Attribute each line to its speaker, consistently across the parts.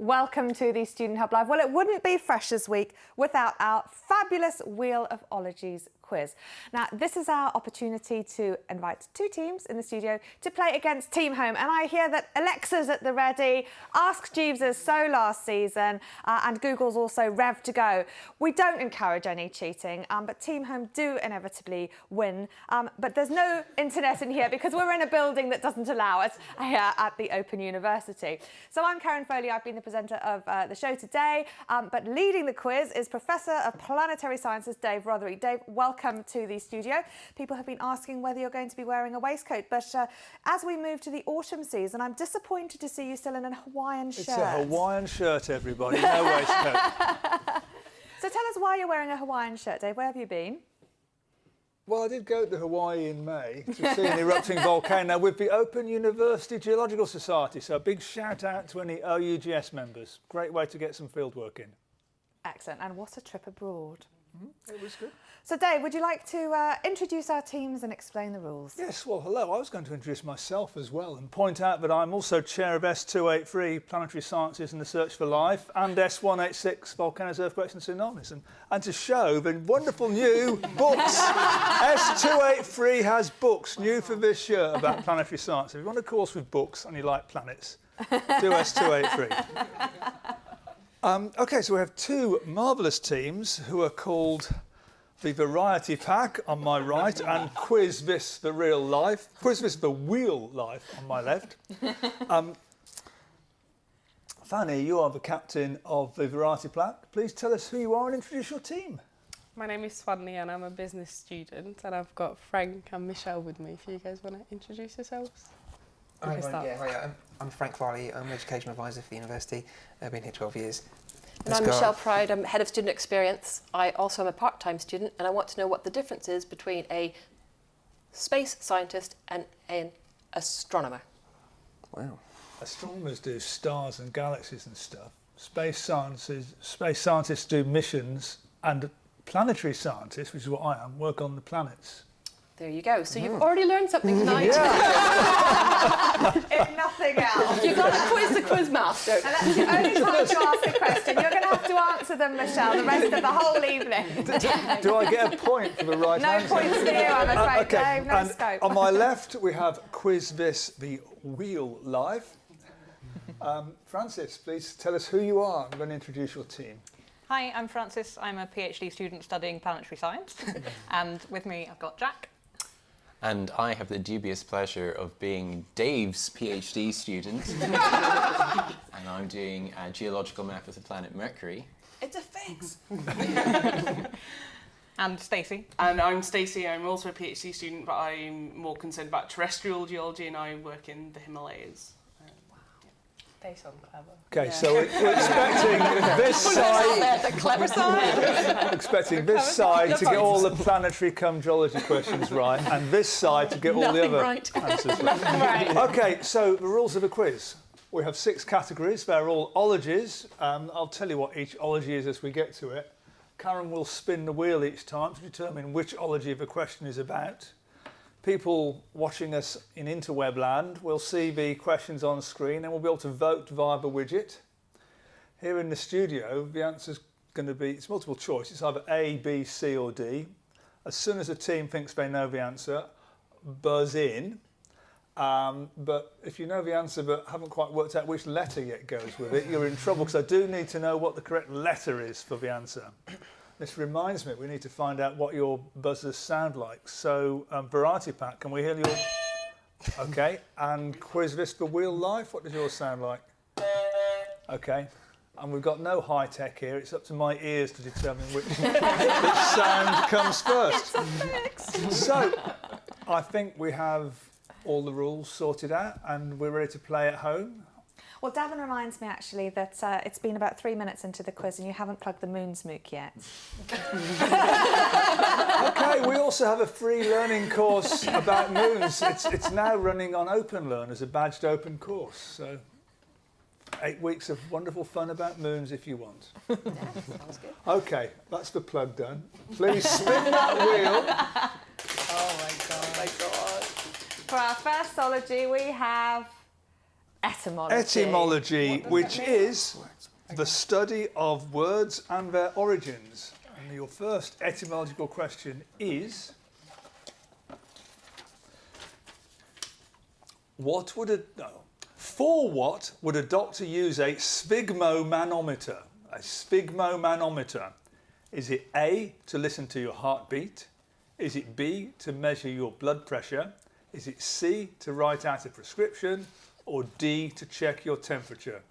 Speaker 1: Welcome to the Student Hub Live. Well, it wouldn't be Freshers Week without our fabulous Wheel of Ologies quiz. Now, this is our opportunity to invite two teams in the studio to play against Team Home. And I hear that Alexa's at the ready, Ask Jeeves is so last season, and Google's also rev to go. We don't encourage any cheating, but Team Home do inevitably win. But there's no internet in here because we're in a building that doesn't allow it here at the Open University. So I'm Karen Foley, I've been the presenter of the show today, but leading the quiz is Professor of Planetary Sciences, Dave Rothery. Dave, welcome to the studio. People have been asking whether you're going to be wearing a waistcoat, but as we move to the autumn season, I'm disappointed to see you still in a Hawaiian shirt.
Speaker 2: It's a Hawaiian shirt, everybody, no waistcoat.
Speaker 1: So tell us why you're wearing a Hawaiian shirt, Dave. Where have you been?
Speaker 2: Well, I did go to Hawaii in May to see an erupting volcano with the Open University Geological Society, so a big shout out to any OUGS members. Great way to get some field work in.
Speaker 1: Excellent, and what a trip abroad.
Speaker 2: It was good.
Speaker 1: So Dave, would you like to introduce our teams and explain the rules?
Speaker 2: Yes, well, hello. I was going to introduce myself as well and point out that I'm also chair of S283, Planetary Sciences and the Search for Life, and S186, Volcanoes, Earthquakes and Tsunamis, and to show the wonderful new books. S283 has books new for this year about planetary science. If you want a course with books and you like planets, do S283. OK, so we have two marvellous teams who are called the Variety Pack on my right and Quiz This the Real Life, Quiz This the Wheel Life on my left. Fanny, you are the captain of the Variety Pack. Please tell us who you are and introduce your team.
Speaker 3: My name is Fanni and I'm a business student, and I've got Frank and Mychelle with me. If you guys want to introduce yourselves.
Speaker 4: I'm Frank Farley. I'm an education advisor for the university. I've been here 12 years.
Speaker 5: And I'm Mychelle Pryde. I'm head of student experience. I also am a part-time student, and I want to know what the difference is between a space scientist and an astronomer.
Speaker 4: Wow.
Speaker 2: Astronomers do stars and galaxies and stuff. Space scientists do missions, and planetary scientists, which is what I am, work on the planets.
Speaker 5: There you go. So you've already learned something tonight.
Speaker 1: If nothing else.
Speaker 5: You've got to quiz the quiz master.
Speaker 1: And that's the only time to ask a question. You're going to have to answer them, Mychelle, the rest of the whole evening.
Speaker 2: Do I get a point for the right answer?
Speaker 1: No points for you, I'm afraid,
Speaker 2: okay.
Speaker 1: Dave. No scope.
Speaker 2: On my left, we have Quiz This the Wheel Live. Francis, please tell us who you are and then introduce your team.
Speaker 6: Hi, I'm Francis. I'm a PhD student studying planetary science. And with me, I've got Jack.
Speaker 7: And I have the dubious pleasure of being Dave's PhD student. And I'm doing a geological map of the planet Mercury.
Speaker 5: It's a fix.
Speaker 6: And Stacy.
Speaker 3: And I'm Stacy. I'm also a PhD student, but I'm more concerned about terrestrial geology, and I work in the Himalayas.
Speaker 5: They sound clever.
Speaker 2: Okay, so we're expecting this side.
Speaker 5: The clever side.
Speaker 2: Expecting this side to get all the planetary cum geology questions right, and this side to get all the other answers right. Okay, so the rules of the quiz. We have 6 categories. They're all ologies. I'll tell you what each ology is as we get to it. Karen will spin the wheel each time to determine which ology the question is about. People watching us in interweb land will see the questions on screen and will be able to vote via the widget. Here in the studio, the answer's going to be, it's multiple choice. It's either A, B, C or D. As soon as a team thinks they know the answer, buzz in. But if you know the answer but haven't quite worked out which letter yet goes with it, you're in trouble, because I do need to know what the correct letter is for the answer. This reminds me, we need to find out what your buzzers sound like. So, Variety Pack, can we hear your... OK, and Quiz This the Wheel Life, what does yours sound like? OK, and we've got no high-tech here. It's up to my ears to determine which sound comes first. So, I think we have all the rules sorted out and we're ready to play at home.
Speaker 1: Well, Davin reminds me, actually, that it's been about 3 minutes into the quiz and you haven't plugged the moon's mook yet.
Speaker 2: OK, we also have a free learning course about moons. It's now running on Open Learn as a badged open course. So 8 weeks of wonderful fun about moons if you want.
Speaker 5: Yeah, sounds good.
Speaker 2: OK, that's the plug done. Please spin that wheel.
Speaker 1: Oh, my God. For our first ology, we have Etymology.
Speaker 2: Etymology, which is the study of words and their origins. And your first etymological question is, for what would a doctor use a sphygmomanometer? A sphygmomanometer. Is it A, to listen to your heartbeat? Is it B, to measure your blood pressure? Is it C, to write out a prescription? Or D, to check your temperature?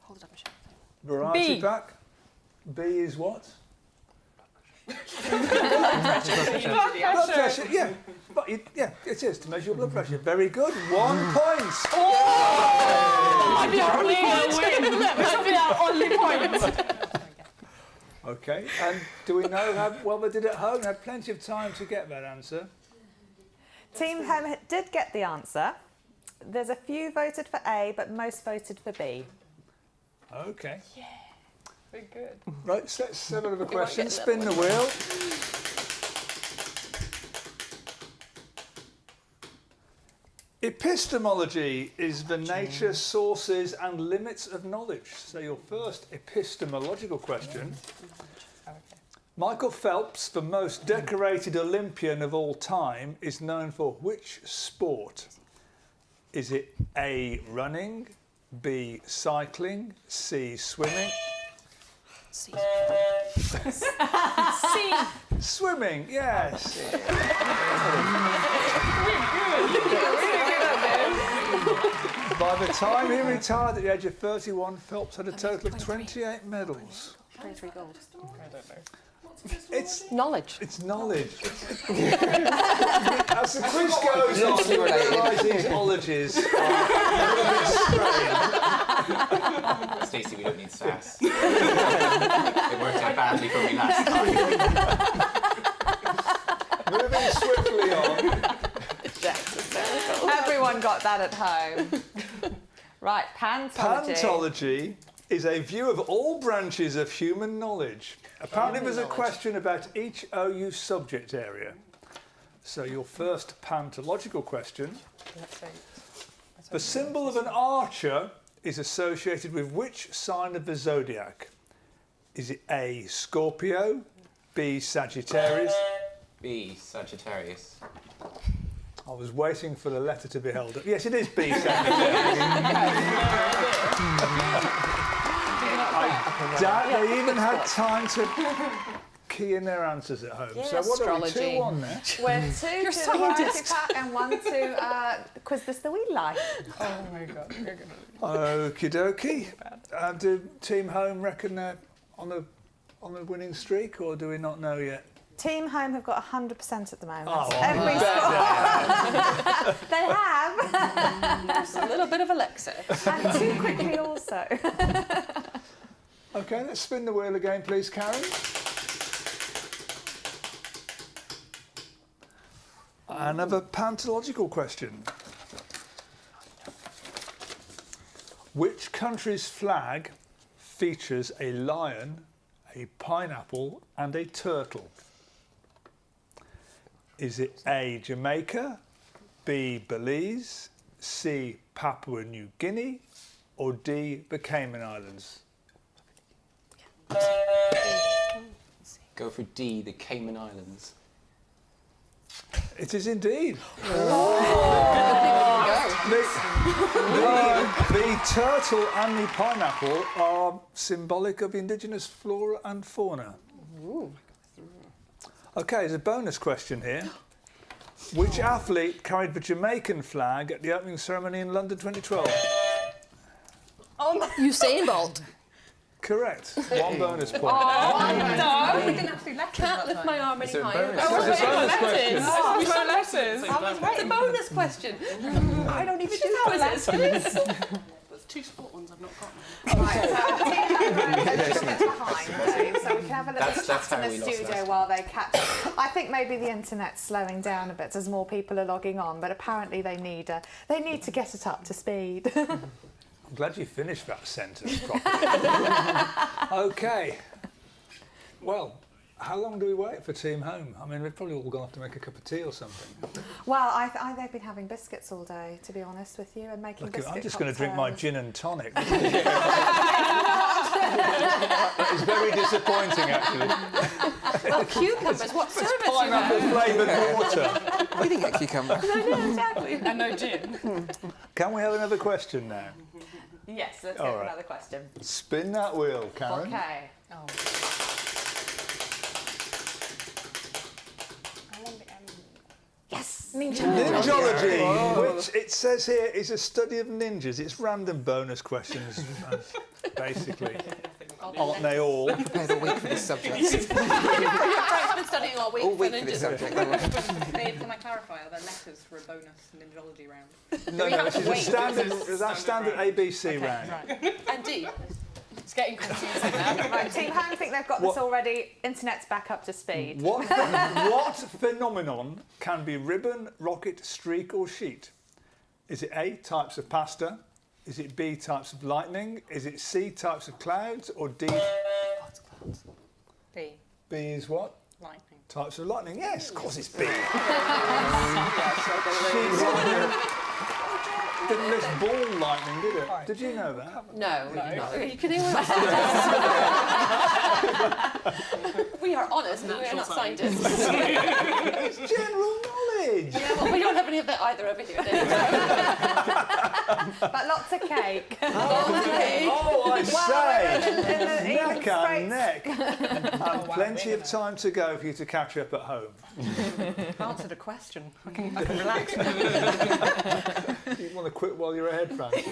Speaker 5: Hold it up, Mychelle.
Speaker 2: Variety
Speaker 6: B.
Speaker 2: pack. B is what?
Speaker 6: Blood
Speaker 2: Blood pressure, yeah. But yeah, it is, to measure your blood pressure. Very good. 1 point.
Speaker 3: Might be our only point. Might be our only point.
Speaker 2: Okay, and do we know how well they did at home? They had plenty of time to get that answer.
Speaker 1: Team home did get the answer. There's a few voted for A, but most voted for B.
Speaker 2: Okay.
Speaker 6: Yeah. Very good.
Speaker 2: Right, so let's have another
Speaker 5: might
Speaker 2: question.
Speaker 5: get
Speaker 2: Spin the
Speaker 5: another
Speaker 2: wheel. Epistemology is the nature, sources and limits of knowledge. So your first epistemological question. Michael Phelps, the most decorated Olympian of all time, is known for which sport? Is it A, running, B, cycling, C, swimming?
Speaker 5: C.
Speaker 6: C.
Speaker 2: Swimming, yes. By the time he retired at the age of 31, Phelps had a total of 28 medals.
Speaker 5: 23 gold.
Speaker 2: It's
Speaker 5: Knowledge.
Speaker 2: knowledge. As the quiz goes on, you realise these ologies are a bit strange.
Speaker 7: Stacy, we don't need sass. It worked out badly for me last time.
Speaker 2: Moving swiftly on.
Speaker 1: Everyone got that at home. Right, Pantology.
Speaker 2: Pantology is a view of all branches of human knowledge. Apparently there's a question about each OU subject area. So your first pantological question. The symbol of an archer is associated with which sign of the zodiac? Is it A, Scorpio, B, Sagittarius?
Speaker 7: B, Sagittarius.
Speaker 2: I was waiting for the letter to be held up. Yes, it is B, Sagittarius. I doubt they even had time to key in their answers at home.
Speaker 5: Yeah,
Speaker 2: so what
Speaker 5: astrology.
Speaker 2: are we, 2-1 there?
Speaker 1: We're two to the variety pack and one to quiz this the wee life.
Speaker 6: Oh my god. You're gonna...
Speaker 2: Okie dokie. Do Team Home reckon they're on a winning streak, or do we not know yet?
Speaker 1: Team Home have got 100% at the moment.
Speaker 2: Oh,
Speaker 1: Every they have.
Speaker 5: Just a little bit of Alexa.
Speaker 1: And too quickly also.
Speaker 2: Okay, let's spin the wheel again, please, Karen. Another pantological question. Which country's flag features a lion, a pineapple and a turtle? Is it A, Jamaica, B, Belize, C, Papua New Guinea, or D, the Cayman Islands?
Speaker 7: Go for D, the Cayman Islands.
Speaker 2: It is indeed. The turtle and the pineapple are symbolic of indigenous flora and fauna.
Speaker 5: Ooh.
Speaker 2: Okay, there's a bonus question here. Which athlete carried the Jamaican flag at the opening ceremony in London 2012?
Speaker 5: Usain Bolt.
Speaker 2: Correct. One bonus point.
Speaker 6: No, we didn't have to do letters.
Speaker 5: Can't lift my arm any higher.
Speaker 2: That's a bonus question.
Speaker 6: Oh, no letters.
Speaker 5: It's a bonus question. I don't even do quizzes.
Speaker 3: There's 2 sport ones I've not got.
Speaker 1: Right, so Team Home are a little bit behind, so we can have a little
Speaker 7: That's
Speaker 1: chat
Speaker 7: how
Speaker 1: in
Speaker 7: we
Speaker 1: the
Speaker 7: lost
Speaker 1: studio
Speaker 7: last
Speaker 1: while they catch up. I think maybe the internet's slowing down a bit as more people are logging on, but apparently they need to get it up to speed.
Speaker 2: I'm glad you finished that sentence properly. Okay. Well, How long do we wait for Team Home? I mean, we've probably all gone off to make a cup of tea or something.
Speaker 1: Well, they've been having biscuits all day, to be honest with you, and making biscuit
Speaker 2: I'm just going to drink my
Speaker 1: cocktails.
Speaker 2: gin and tonic. That is very disappointing, actually.
Speaker 5: Well, cucumbers, what service you have?
Speaker 2: Pineapple-flavoured water.
Speaker 4: We didn't get cucumber.
Speaker 5: Exactly.
Speaker 3: And no gin.
Speaker 2: Can we have another question now?
Speaker 1: Yes, let's
Speaker 2: All
Speaker 1: get
Speaker 2: right.
Speaker 1: another question.
Speaker 2: Spin that wheel, Karen.
Speaker 1: Okay. Yes!
Speaker 2: Ninjology, which it says here is a study of ninjas. It's random bonus questions, basically. Aren't they all?
Speaker 4: Prepared all week for this subject.
Speaker 5: You've been studying all week
Speaker 4: All
Speaker 5: for
Speaker 4: week for this
Speaker 5: ninjas.
Speaker 4: subject.
Speaker 6: Dave, can I clarify? Are there letters for a bonus Ninjology round?
Speaker 2: No, this is a standard ABC round.
Speaker 5: And D. It's getting confusing now.
Speaker 1: Right, Team Home think they've got this already. Internet's back up to speed.
Speaker 2: What phenomenon can be ribbon, rocket, streak or sheet? Is it A, types of pasta? Is it B, types of lightning? Is it C, types of clouds? Or D,
Speaker 6: B.
Speaker 2: B is what?
Speaker 6: Lightning.
Speaker 2: Types of lightning? Yes, of course it's B. Didn't list ball lightning, did it? Did you know that?
Speaker 5: No. Are you kidding me? We are honest, but we are not scientists.
Speaker 2: It's general knowledge.
Speaker 5: Yeah, well, we don't have any of that either over here.
Speaker 1: But lots of cake.
Speaker 2: Oh, I say! Neck
Speaker 1: Neck
Speaker 2: and neck. And plenty of time to go for you to catch up at home.
Speaker 6: Answered a question. I can relax.
Speaker 2: You want to quit while you're ahead, Francis?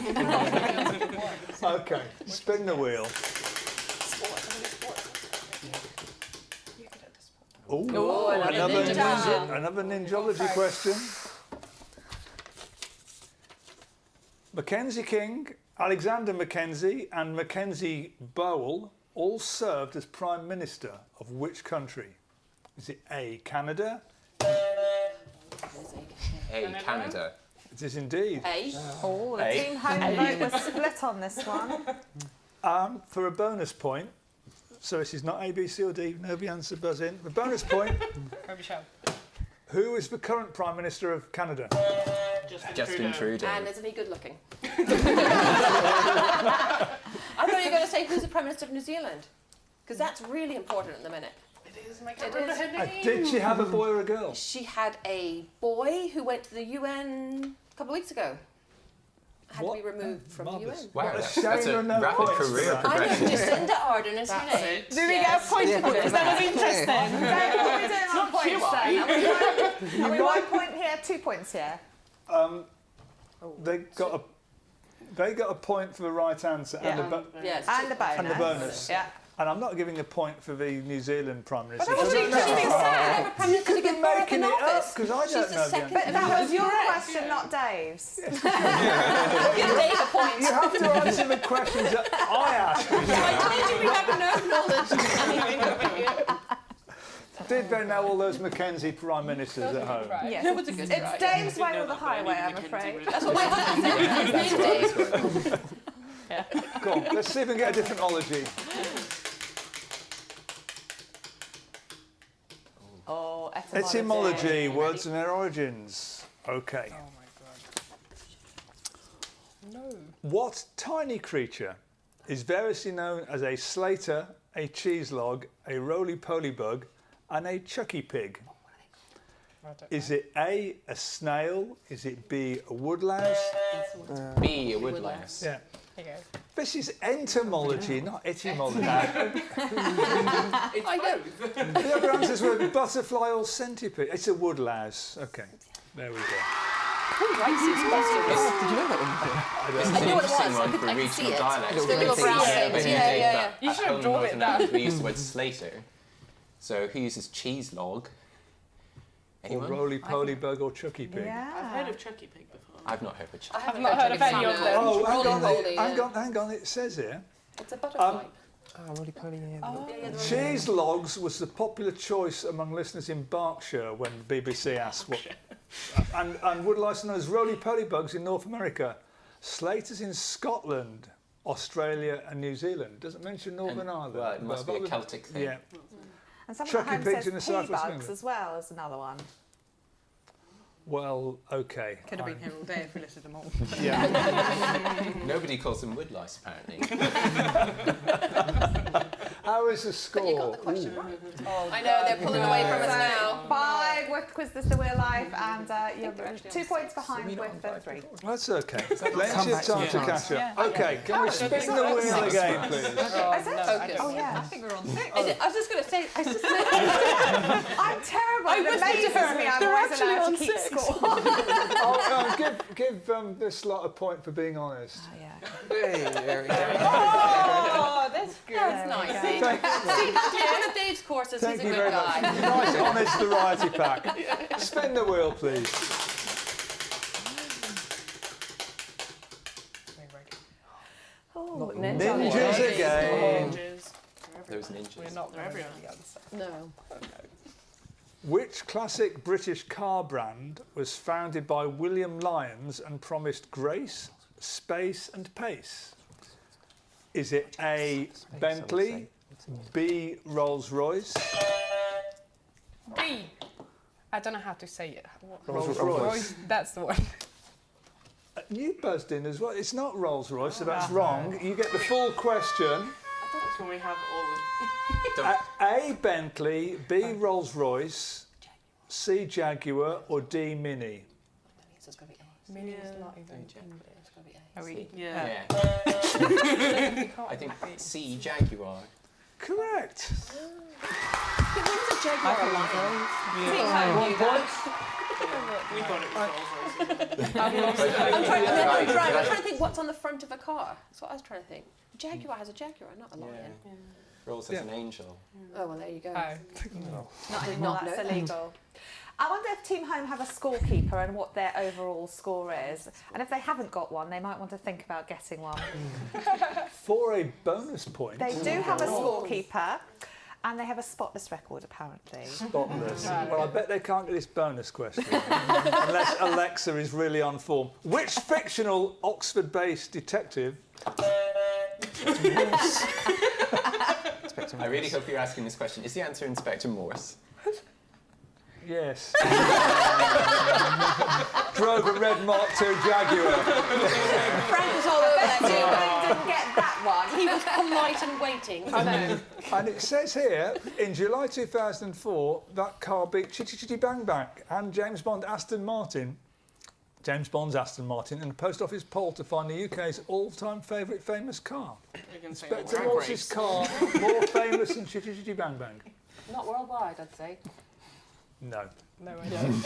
Speaker 2: Okay, spin the wheel.
Speaker 5: Oh,
Speaker 2: Another ninjology question. Mackenzie King, Alexander Mackenzie and Mackenzie Bowell all served as Prime Minister of which country? Is it A, Canada?
Speaker 7: Hey, Canada.
Speaker 2: It is indeed.
Speaker 5: A.
Speaker 1: Oh, the Team Home vote was split on this one.
Speaker 2: For a bonus point, so this is not A, B, C or D, nobody answered buzz in. The bonus point,
Speaker 3: Mychelle.
Speaker 2: who is the current Prime Minister of Canada?
Speaker 7: Justin Trudeau.
Speaker 5: And isn't he good looking? I thought you were going to say who's the Prime Minister of New Zealand, because that's really important at the minute.
Speaker 3: It is. I can't remember her name.
Speaker 2: Did she have a boy or a girl?
Speaker 5: She had a boy who went to the UN a couple of weeks ago. Had
Speaker 2: What?
Speaker 5: to be removed from the UN.
Speaker 2: Marvellous.
Speaker 7: Wow,
Speaker 2: What a
Speaker 7: that's
Speaker 2: shame
Speaker 7: a
Speaker 2: there are no
Speaker 7: rapid
Speaker 2: points for
Speaker 7: career
Speaker 2: that.
Speaker 5: I know,
Speaker 7: progression.
Speaker 5: Jacinda Ardern is her
Speaker 3: That's
Speaker 5: name.
Speaker 3: it.
Speaker 6: Do we get a point for this? That was interesting.
Speaker 1: What are we doing on points then? Are we 1 point here, 2 points here?
Speaker 2: They got a point for the right answer
Speaker 1: Yeah.
Speaker 5: Yes.
Speaker 1: And the bonus.
Speaker 2: and the bonus.
Speaker 1: Yeah.
Speaker 2: And I'm not giving a point for the New Zealand Prime Minister.
Speaker 5: Well, she should be sad. Never Prime Minister to give birth
Speaker 2: making
Speaker 5: in
Speaker 2: it up,
Speaker 5: office.
Speaker 2: 'cause I don't
Speaker 5: She's
Speaker 2: know
Speaker 5: the
Speaker 2: the
Speaker 5: second.
Speaker 1: But that was your question, not Dave's.
Speaker 5: Give Dave a point.
Speaker 2: You have to answer the questions that I ask.
Speaker 5: I told you we have no knowledge.
Speaker 2: Did they know all those Mackenzie Prime Ministers at home?
Speaker 1: Yes.
Speaker 5: It was a good
Speaker 1: It's
Speaker 5: try.
Speaker 1: Dave's way
Speaker 3: know
Speaker 1: or the
Speaker 3: that, but I
Speaker 1: highway,
Speaker 3: knew
Speaker 1: I'm
Speaker 3: Mackenzie
Speaker 1: afraid.
Speaker 3: would-
Speaker 5: That's what my husband said. His name's Dave.
Speaker 2: Go on, let's see if we can get a different ology.
Speaker 1: Oh,
Speaker 2: Etymology, words and their origins. Okay.
Speaker 3: Oh my god. No.
Speaker 2: What tiny creature is variously known as a slater, a cheese log, a roly-poly bug, and a chucky pig? Is it A, a snail? Is it B, a woodlouse?
Speaker 7: B, a woodlouse.
Speaker 2: Yeah.
Speaker 3: There you go.
Speaker 2: This is entomology, not etymology.
Speaker 5: I know.
Speaker 2: The other answers were butterfly or centipede. It's a woodlouse. Okay, there we go.
Speaker 5: Who writes these questions?
Speaker 4: Did you know that one?
Speaker 7: This is
Speaker 5: I
Speaker 7: an
Speaker 5: know what it
Speaker 7: interesting
Speaker 5: was.
Speaker 7: one
Speaker 5: I
Speaker 7: for
Speaker 5: could see
Speaker 7: regional
Speaker 5: it.
Speaker 7: dialects.
Speaker 4: The little
Speaker 5: brown
Speaker 7: Yeah,
Speaker 5: things.
Speaker 7: but
Speaker 5: Yeah, yeah,
Speaker 7: that
Speaker 3: You
Speaker 7: at
Speaker 3: should have
Speaker 7: home
Speaker 3: drawn it
Speaker 7: Northern
Speaker 3: down.
Speaker 7: Ireland, we use the word slater. So who uses cheese log?
Speaker 2: Or
Speaker 7: Anyone?
Speaker 2: roly-poly bug or chucky pig.
Speaker 1: Yeah.
Speaker 3: I've heard of Chucky Pig before.
Speaker 7: I've not heard of
Speaker 5: I haven't
Speaker 6: not heard of any of them.
Speaker 2: Oh, hang on,
Speaker 5: Roly-poly,
Speaker 2: hang on, it says here.
Speaker 5: It's a butterfly.
Speaker 4: Oh, roly-poly.
Speaker 2: Cheese logs was the popular choice among listeners in Berkshire when the BBC asked what... and woodlice are known as roly-poly bugs in North America. Slaters in Scotland, Australia and New Zealand. Doesn't mention Northern Ireland.
Speaker 7: Well, it must be a Celtic thing.
Speaker 2: Yeah.
Speaker 1: And someone
Speaker 2: Chucking
Speaker 1: at home
Speaker 2: pigs
Speaker 1: says
Speaker 2: in the south west of
Speaker 1: bugs
Speaker 2: England.
Speaker 1: as well as another one.
Speaker 2: Well, okay.
Speaker 6: Could have been here all day if we listed them all.
Speaker 2: Yeah.
Speaker 7: Nobody calls them woodlice, apparently.
Speaker 2: How is the score?
Speaker 5: But you got the question
Speaker 2: Ooh.
Speaker 5: right.
Speaker 6: Oh,
Speaker 5: I know, they're pulling away from us now.
Speaker 1: 5 with Quiz This the Wheel Life, and you're
Speaker 5: they're actually
Speaker 1: 2
Speaker 5: on
Speaker 1: points
Speaker 5: 6.
Speaker 1: behind with the 3.
Speaker 2: That's okay. Plenty
Speaker 4: come
Speaker 2: of
Speaker 4: back to
Speaker 2: time
Speaker 4: you
Speaker 2: to
Speaker 4: afterwards.
Speaker 2: catch up.
Speaker 6: Yeah.
Speaker 2: Okay, can we spin the wheel again, please?
Speaker 1: Is it?
Speaker 5: Focus.
Speaker 1: Oh, yeah.
Speaker 6: I think we're on 6.
Speaker 5: I was just going to say,
Speaker 1: I'm terrible. It
Speaker 5: whispered to
Speaker 1: amazes
Speaker 5: her,
Speaker 1: me I'm
Speaker 5: they're
Speaker 1: always
Speaker 5: actually
Speaker 1: allowed
Speaker 5: on
Speaker 1: to keep
Speaker 5: 6.
Speaker 1: score.
Speaker 2: Give this lot a point for being honest.
Speaker 1: Oh, yeah.
Speaker 4: Hey, there we go.
Speaker 6: Oh, that's good.
Speaker 5: that's nice.
Speaker 1: There we go.
Speaker 5: Take one of Dave's courses,
Speaker 2: Thank
Speaker 5: he's a
Speaker 2: you
Speaker 5: good
Speaker 2: very much.
Speaker 5: guy.
Speaker 2: Nice, honest variety pack. Spin the wheel, please.
Speaker 1: Oh,
Speaker 2: Ninjas again.
Speaker 3: Ninjas.
Speaker 7: Those ninjas.
Speaker 6: We're not
Speaker 3: They're everywhere.
Speaker 6: the answer.
Speaker 5: No.
Speaker 2: Which classic British car brand was founded by William Lyons and promised grace, space and pace? Is it A, Bentley, B, Rolls-Royce?
Speaker 6: B. I don't know how to say it.
Speaker 2: Rolls-Royce.
Speaker 6: That's the one.
Speaker 2: You buzzed in as well. It's not Rolls-Royce, so that's wrong. You get the full question.
Speaker 3: I thought that's when we have all the...
Speaker 2: A, Bentley, B, Rolls-Royce, C, Jaguar or D, Mini?
Speaker 5: It's got to be A.
Speaker 6: Mini is not even.
Speaker 5: It's got to be A.
Speaker 6: Are we?
Speaker 3: Yeah.
Speaker 7: I think C, Jaguar.
Speaker 2: Correct.
Speaker 5: When was a Jaguar alive?
Speaker 2: One point.
Speaker 3: We thought it was Rolls-Royce.
Speaker 5: I'm trying to think what's on the front of a car. That's what I was trying to think. Jaguar has a Jaguar, not a Lion.
Speaker 7: Rolls has an angel.
Speaker 5: Oh, well, there you go.
Speaker 6: Oh.
Speaker 1: Not anymore,
Speaker 5: not
Speaker 1: that's
Speaker 5: know that.
Speaker 1: illegal. I wonder if Team Home have a scorekeeper and what their overall score is. And if they haven't got one, they might want to think about getting one.
Speaker 2: For a bonus point.
Speaker 1: They do have a scorekeeper, and they have a spotless record, apparently.
Speaker 2: Spotless. Well, I bet they can't get this bonus question unless Alexa is really on form. Which fictional Oxford-based detective?
Speaker 7: I really hope you're asking this question. Is the answer Inspector Morse?
Speaker 2: Yes. Drove a red Mark II Jaguar.
Speaker 5: Frank was all over that
Speaker 1: Team
Speaker 5: too.
Speaker 1: Home didn't get that one.
Speaker 5: He was polite and waiting. I know.
Speaker 2: And it says here, in July 2004, that car beat Chitty Chitty Bang Bang and James Bond's Aston Martin, in a post office poll to find the UK's all-time favourite famous car.
Speaker 3: We can say
Speaker 2: Inspector
Speaker 3: Drag
Speaker 2: Morse's
Speaker 3: Race.
Speaker 2: car more famous than Chitty Chitty Bang Bang?
Speaker 5: Not worldwide, I'd say.
Speaker 2: No.
Speaker 6: No, I don't.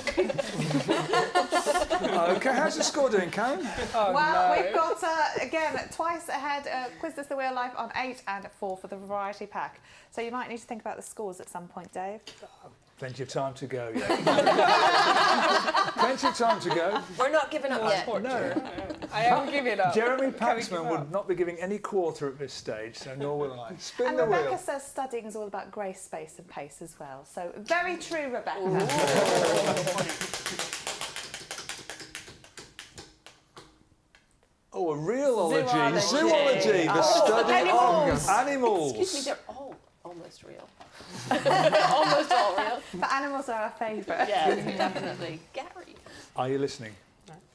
Speaker 2: Okay, how's the score doing, Karen?
Speaker 6: Oh,
Speaker 1: Well,
Speaker 6: no.
Speaker 1: we've got, again, twice ahead, Quiz This the Wheel Life on 8 and 4 for the variety pack. So you might need to think about the scores at some point, Dave.
Speaker 2: Plenty of time to go, yeah. Plenty of time to go.
Speaker 5: We're not giving up yet.
Speaker 2: No.
Speaker 6: I am giving up.
Speaker 2: Jeremy
Speaker 6: Can we give
Speaker 2: Paxman
Speaker 6: up?
Speaker 2: would not be giving any quarter at this stage, so nor will I. Spin
Speaker 1: And
Speaker 2: the
Speaker 1: Rebecca
Speaker 2: wheel.
Speaker 1: says studying is all about grace, space and pace as well. So very true, Rebecca.
Speaker 2: Oh, a real ology.
Speaker 1: Zoology.
Speaker 2: Zoology, the
Speaker 1: Oh,
Speaker 2: study
Speaker 1: animals.
Speaker 2: of animals.
Speaker 5: Excuse me, they're all almost real. Almost all real.
Speaker 1: But animals are our favourite.
Speaker 5: Yeah, definitely. Gary.
Speaker 2: Are you listening?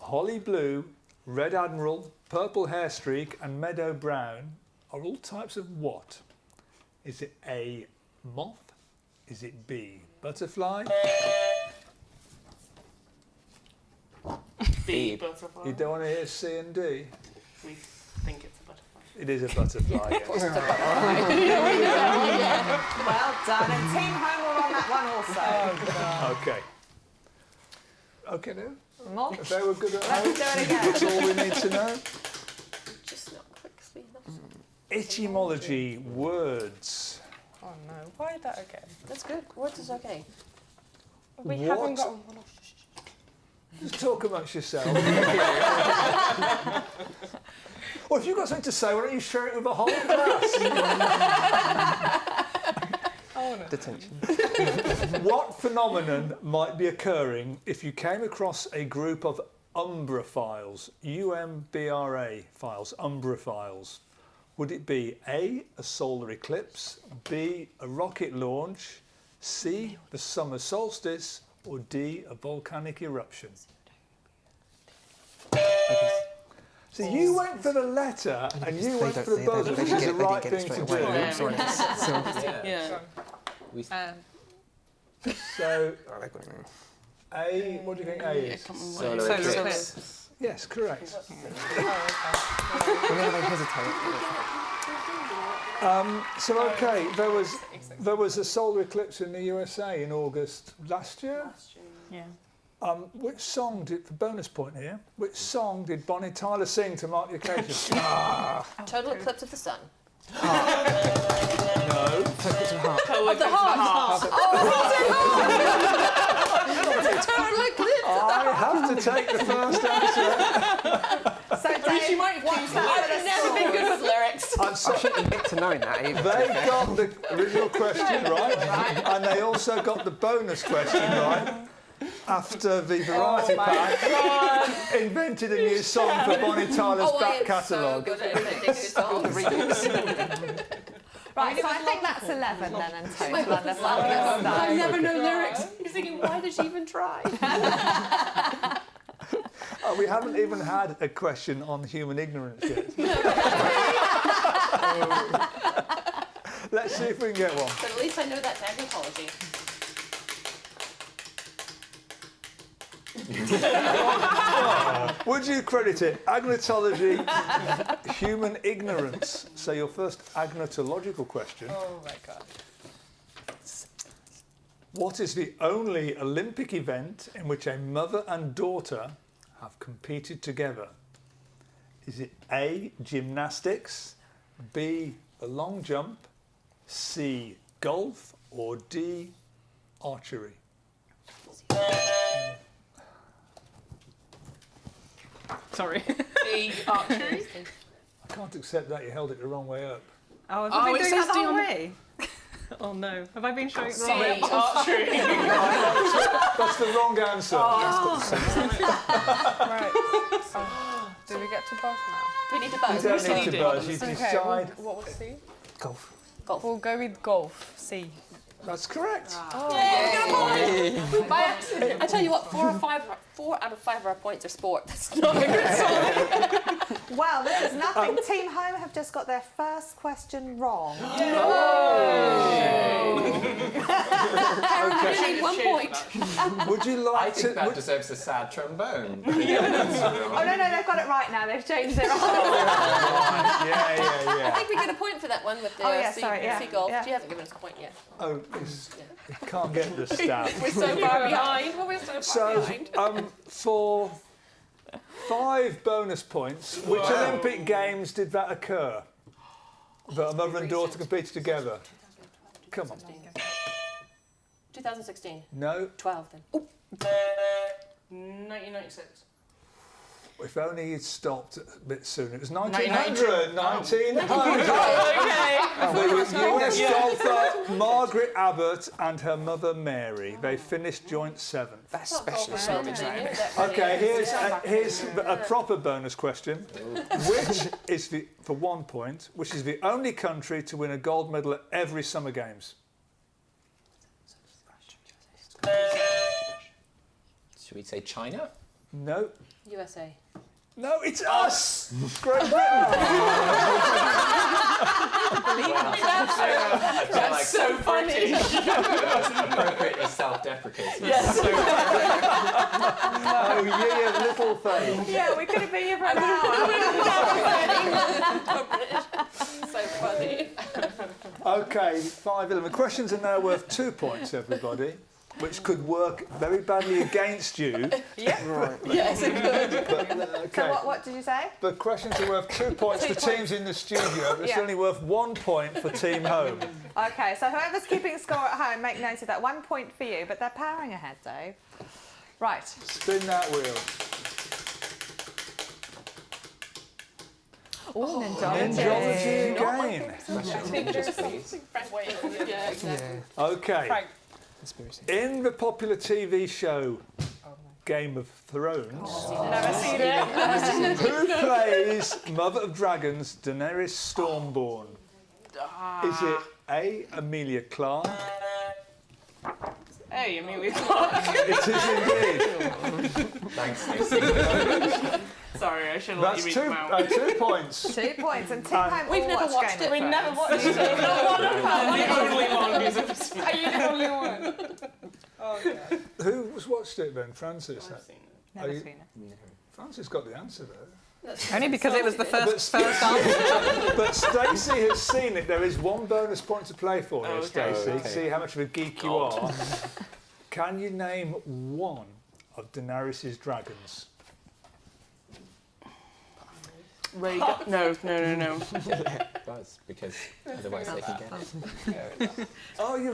Speaker 2: Holly blue, red admiral, purple hair streak and meadow brown are all types of what? Is it A, moth? Is it B, butterfly?
Speaker 3: B, butterfly.
Speaker 2: You don't want to hear C and D?
Speaker 3: We think it's a butterfly.
Speaker 2: It is a butterfly, yes.
Speaker 1: Well done. And Team Home were on that one also.
Speaker 2: Okay. Okay, then.
Speaker 1: More?
Speaker 2: If they were good at
Speaker 1: Let's
Speaker 2: home,
Speaker 1: do it again.
Speaker 2: that's all we need to know.
Speaker 5: Just not quickly enough.
Speaker 2: Etymology, words.
Speaker 6: Oh no, why that again?
Speaker 5: That's good. Words is okay.
Speaker 6: We
Speaker 2: What?
Speaker 6: haven't got one.
Speaker 2: Just talk amongst yourselves. Or if you've got something to say, why don't you share it with the whole class?
Speaker 6: Oh no.
Speaker 4: Detention.
Speaker 2: What phenomenon might be occurring if you came across a group of umbrophiles, UMBRA files, umbrophiles? Would it be A, a solar eclipse, B, a rocket launch, C, the summer solstice, or D, a volcanic eruption? So you went for the letter and you went for the buzzer, which is the right thing to do. So, A, what do you think A is?
Speaker 7: Solar eclipse.
Speaker 2: Yes, correct. So, okay, there was a solar eclipse in the USA in August last year.
Speaker 6: Yeah.
Speaker 2: Which song for bonus point here, which song did Bonnie Tyler sing to mark the occasion?
Speaker 5: Total eclipse of the sun.
Speaker 2: No.
Speaker 5: Of the heart. Total eclipse.
Speaker 2: I have to take the first answer.
Speaker 1: So Dave,
Speaker 5: I've never been good with lyrics.
Speaker 2: I'm sorry.
Speaker 4: I shouldn't admit to knowing that either.
Speaker 2: They got the original question right, and they also got the bonus question right. After the Variety Pack invented a new song for Bonnie Tyler's back catalogue.
Speaker 5: So good at inventing new songs.
Speaker 1: right, so I think that's 11 then in total.
Speaker 5: I never know lyrics. You're thinking, why did she even try?
Speaker 2: We haven't even had a question on human ignorance yet. Let's see if we can get one.
Speaker 5: But at least I know that's agnotology.
Speaker 2: Would you credit it? Agnotology, human ignorance. So your first agnotological question.
Speaker 6: Oh my God.
Speaker 2: What is the only Olympic event in which a mother and daughter have competed together? Is it A, gymnastics, B, the long jump, C, golf, or D, archery?
Speaker 6: Sorry.
Speaker 3: The archery.
Speaker 2: I can't accept that you held it the wrong way up.
Speaker 6: Oh, have I been
Speaker 3: it
Speaker 6: doing
Speaker 3: says
Speaker 6: that the whole
Speaker 3: D on-
Speaker 6: way? Oh no. Have I been showing it wrong?
Speaker 3: The archery.
Speaker 2: That's the wrong answer.
Speaker 1: Right. Do we get to buzz now?
Speaker 5: Do we need to
Speaker 2: You
Speaker 5: buzz?
Speaker 2: don't need to
Speaker 3: Proceeding.
Speaker 2: buzz. You decide.
Speaker 1: What was C?
Speaker 4: Golf.
Speaker 1: We'll go with golf. C.
Speaker 2: That's correct.
Speaker 5: By accident. I tell you what, 4 out of 5 of our points are sport. That's not a good sign.
Speaker 1: Well, this is nothing. Team Home have just got their first question wrong.
Speaker 5: Okay. 1 point.
Speaker 2: Would you
Speaker 7: I
Speaker 2: like
Speaker 7: think
Speaker 2: to?
Speaker 7: that deserves a sad trombone.
Speaker 1: Oh no, they've got it right now. They've changed it.
Speaker 2: Yeah.
Speaker 5: I think we get a point for that one with the sea golf.
Speaker 1: Yeah.
Speaker 5: She hasn't given us a point yet.
Speaker 2: Oh, you can't get the stab.
Speaker 5: We're so far behind. We're so far behind.
Speaker 2: For 5 bonus points, which Olympic Games did that occur? That a mother and daughter competed together. Come on.
Speaker 5: 2016.
Speaker 2: No.
Speaker 5: 12 then.
Speaker 3: 1996.
Speaker 2: If only you'd stopped a bit sooner. It was 1900. 1900. There was US golfer Margaret Abbott and her mother Mary. They finished joint 7th.
Speaker 4: That's specialist knowledge, that.
Speaker 2: Okay, here's a proper bonus question. Which is for 1 point, which is the only country to win a gold medal at every Summer Games?
Speaker 7: Should we say China?
Speaker 2: No.
Speaker 5: USA.
Speaker 2: No, it's us! Great Britain!
Speaker 3: That's so funny.
Speaker 7: Appropriately self-deprecating.
Speaker 3: Yes.
Speaker 2: Oh, yeah, little thing.
Speaker 1: Yeah, we could have been here for an hour.
Speaker 5: So funny.
Speaker 2: Okay, 5-11. Questions are now worth 2 points, everybody, which could work very badly against you.
Speaker 4: Right.
Speaker 5: Yes, it could.
Speaker 2: Okay.
Speaker 1: So what did you say?
Speaker 2: The questions are worth 2 points for teams in the studio. It's only worth 1 point for Team Home.
Speaker 1: Okay, so whoever's keeping score at home, make note of that. 1 point for you, but they're powering ahead, Dave. Right.
Speaker 2: Spin that wheel.
Speaker 1: Oh, Ninjology.
Speaker 2: Ninjology again.
Speaker 5: Yeah, exactly.
Speaker 2: Okay.
Speaker 6: Frank.
Speaker 4: Conspiracy.
Speaker 2: In the popular TV show Game of Thrones,
Speaker 1: Never seen it.
Speaker 2: who plays Mother of Dragons Daenerys Stormborn? Is it A, Emilia Clarke,
Speaker 3: Hey, Amelia Clark.
Speaker 2: It is indeed.
Speaker 7: Thanks, Stacy.
Speaker 3: Sorry, I should let you
Speaker 2: That's
Speaker 3: read them out.
Speaker 2: 2 points.
Speaker 1: 2 points. And Team Home
Speaker 5: We've
Speaker 1: all
Speaker 5: never
Speaker 1: watched
Speaker 5: watched
Speaker 1: Game
Speaker 5: it.
Speaker 1: of
Speaker 5: We
Speaker 1: Thrones.
Speaker 5: never watched it.
Speaker 3: Not one of them. The only one who's ever seen it.
Speaker 6: Are you the only one? Oh, God.
Speaker 2: Who's watched it then? Francis?
Speaker 3: I've seen it.
Speaker 6: Never
Speaker 2: Are you-
Speaker 6: seen it.
Speaker 2: Francis got the answer though.
Speaker 6: Only because it was the first
Speaker 2: But
Speaker 6: answer.
Speaker 2: But Stacy has seen it. There is 1 bonus point to play for here,
Speaker 3: Okay.
Speaker 2: Stacy.
Speaker 7: Okay.
Speaker 2: See how much of a geek you
Speaker 7: God.
Speaker 2: are. Can you name 1 of Daenerys' dragons?
Speaker 3: Rhaegar. No.
Speaker 7: Buzz, because otherwise they can get it.
Speaker 2: Oh, you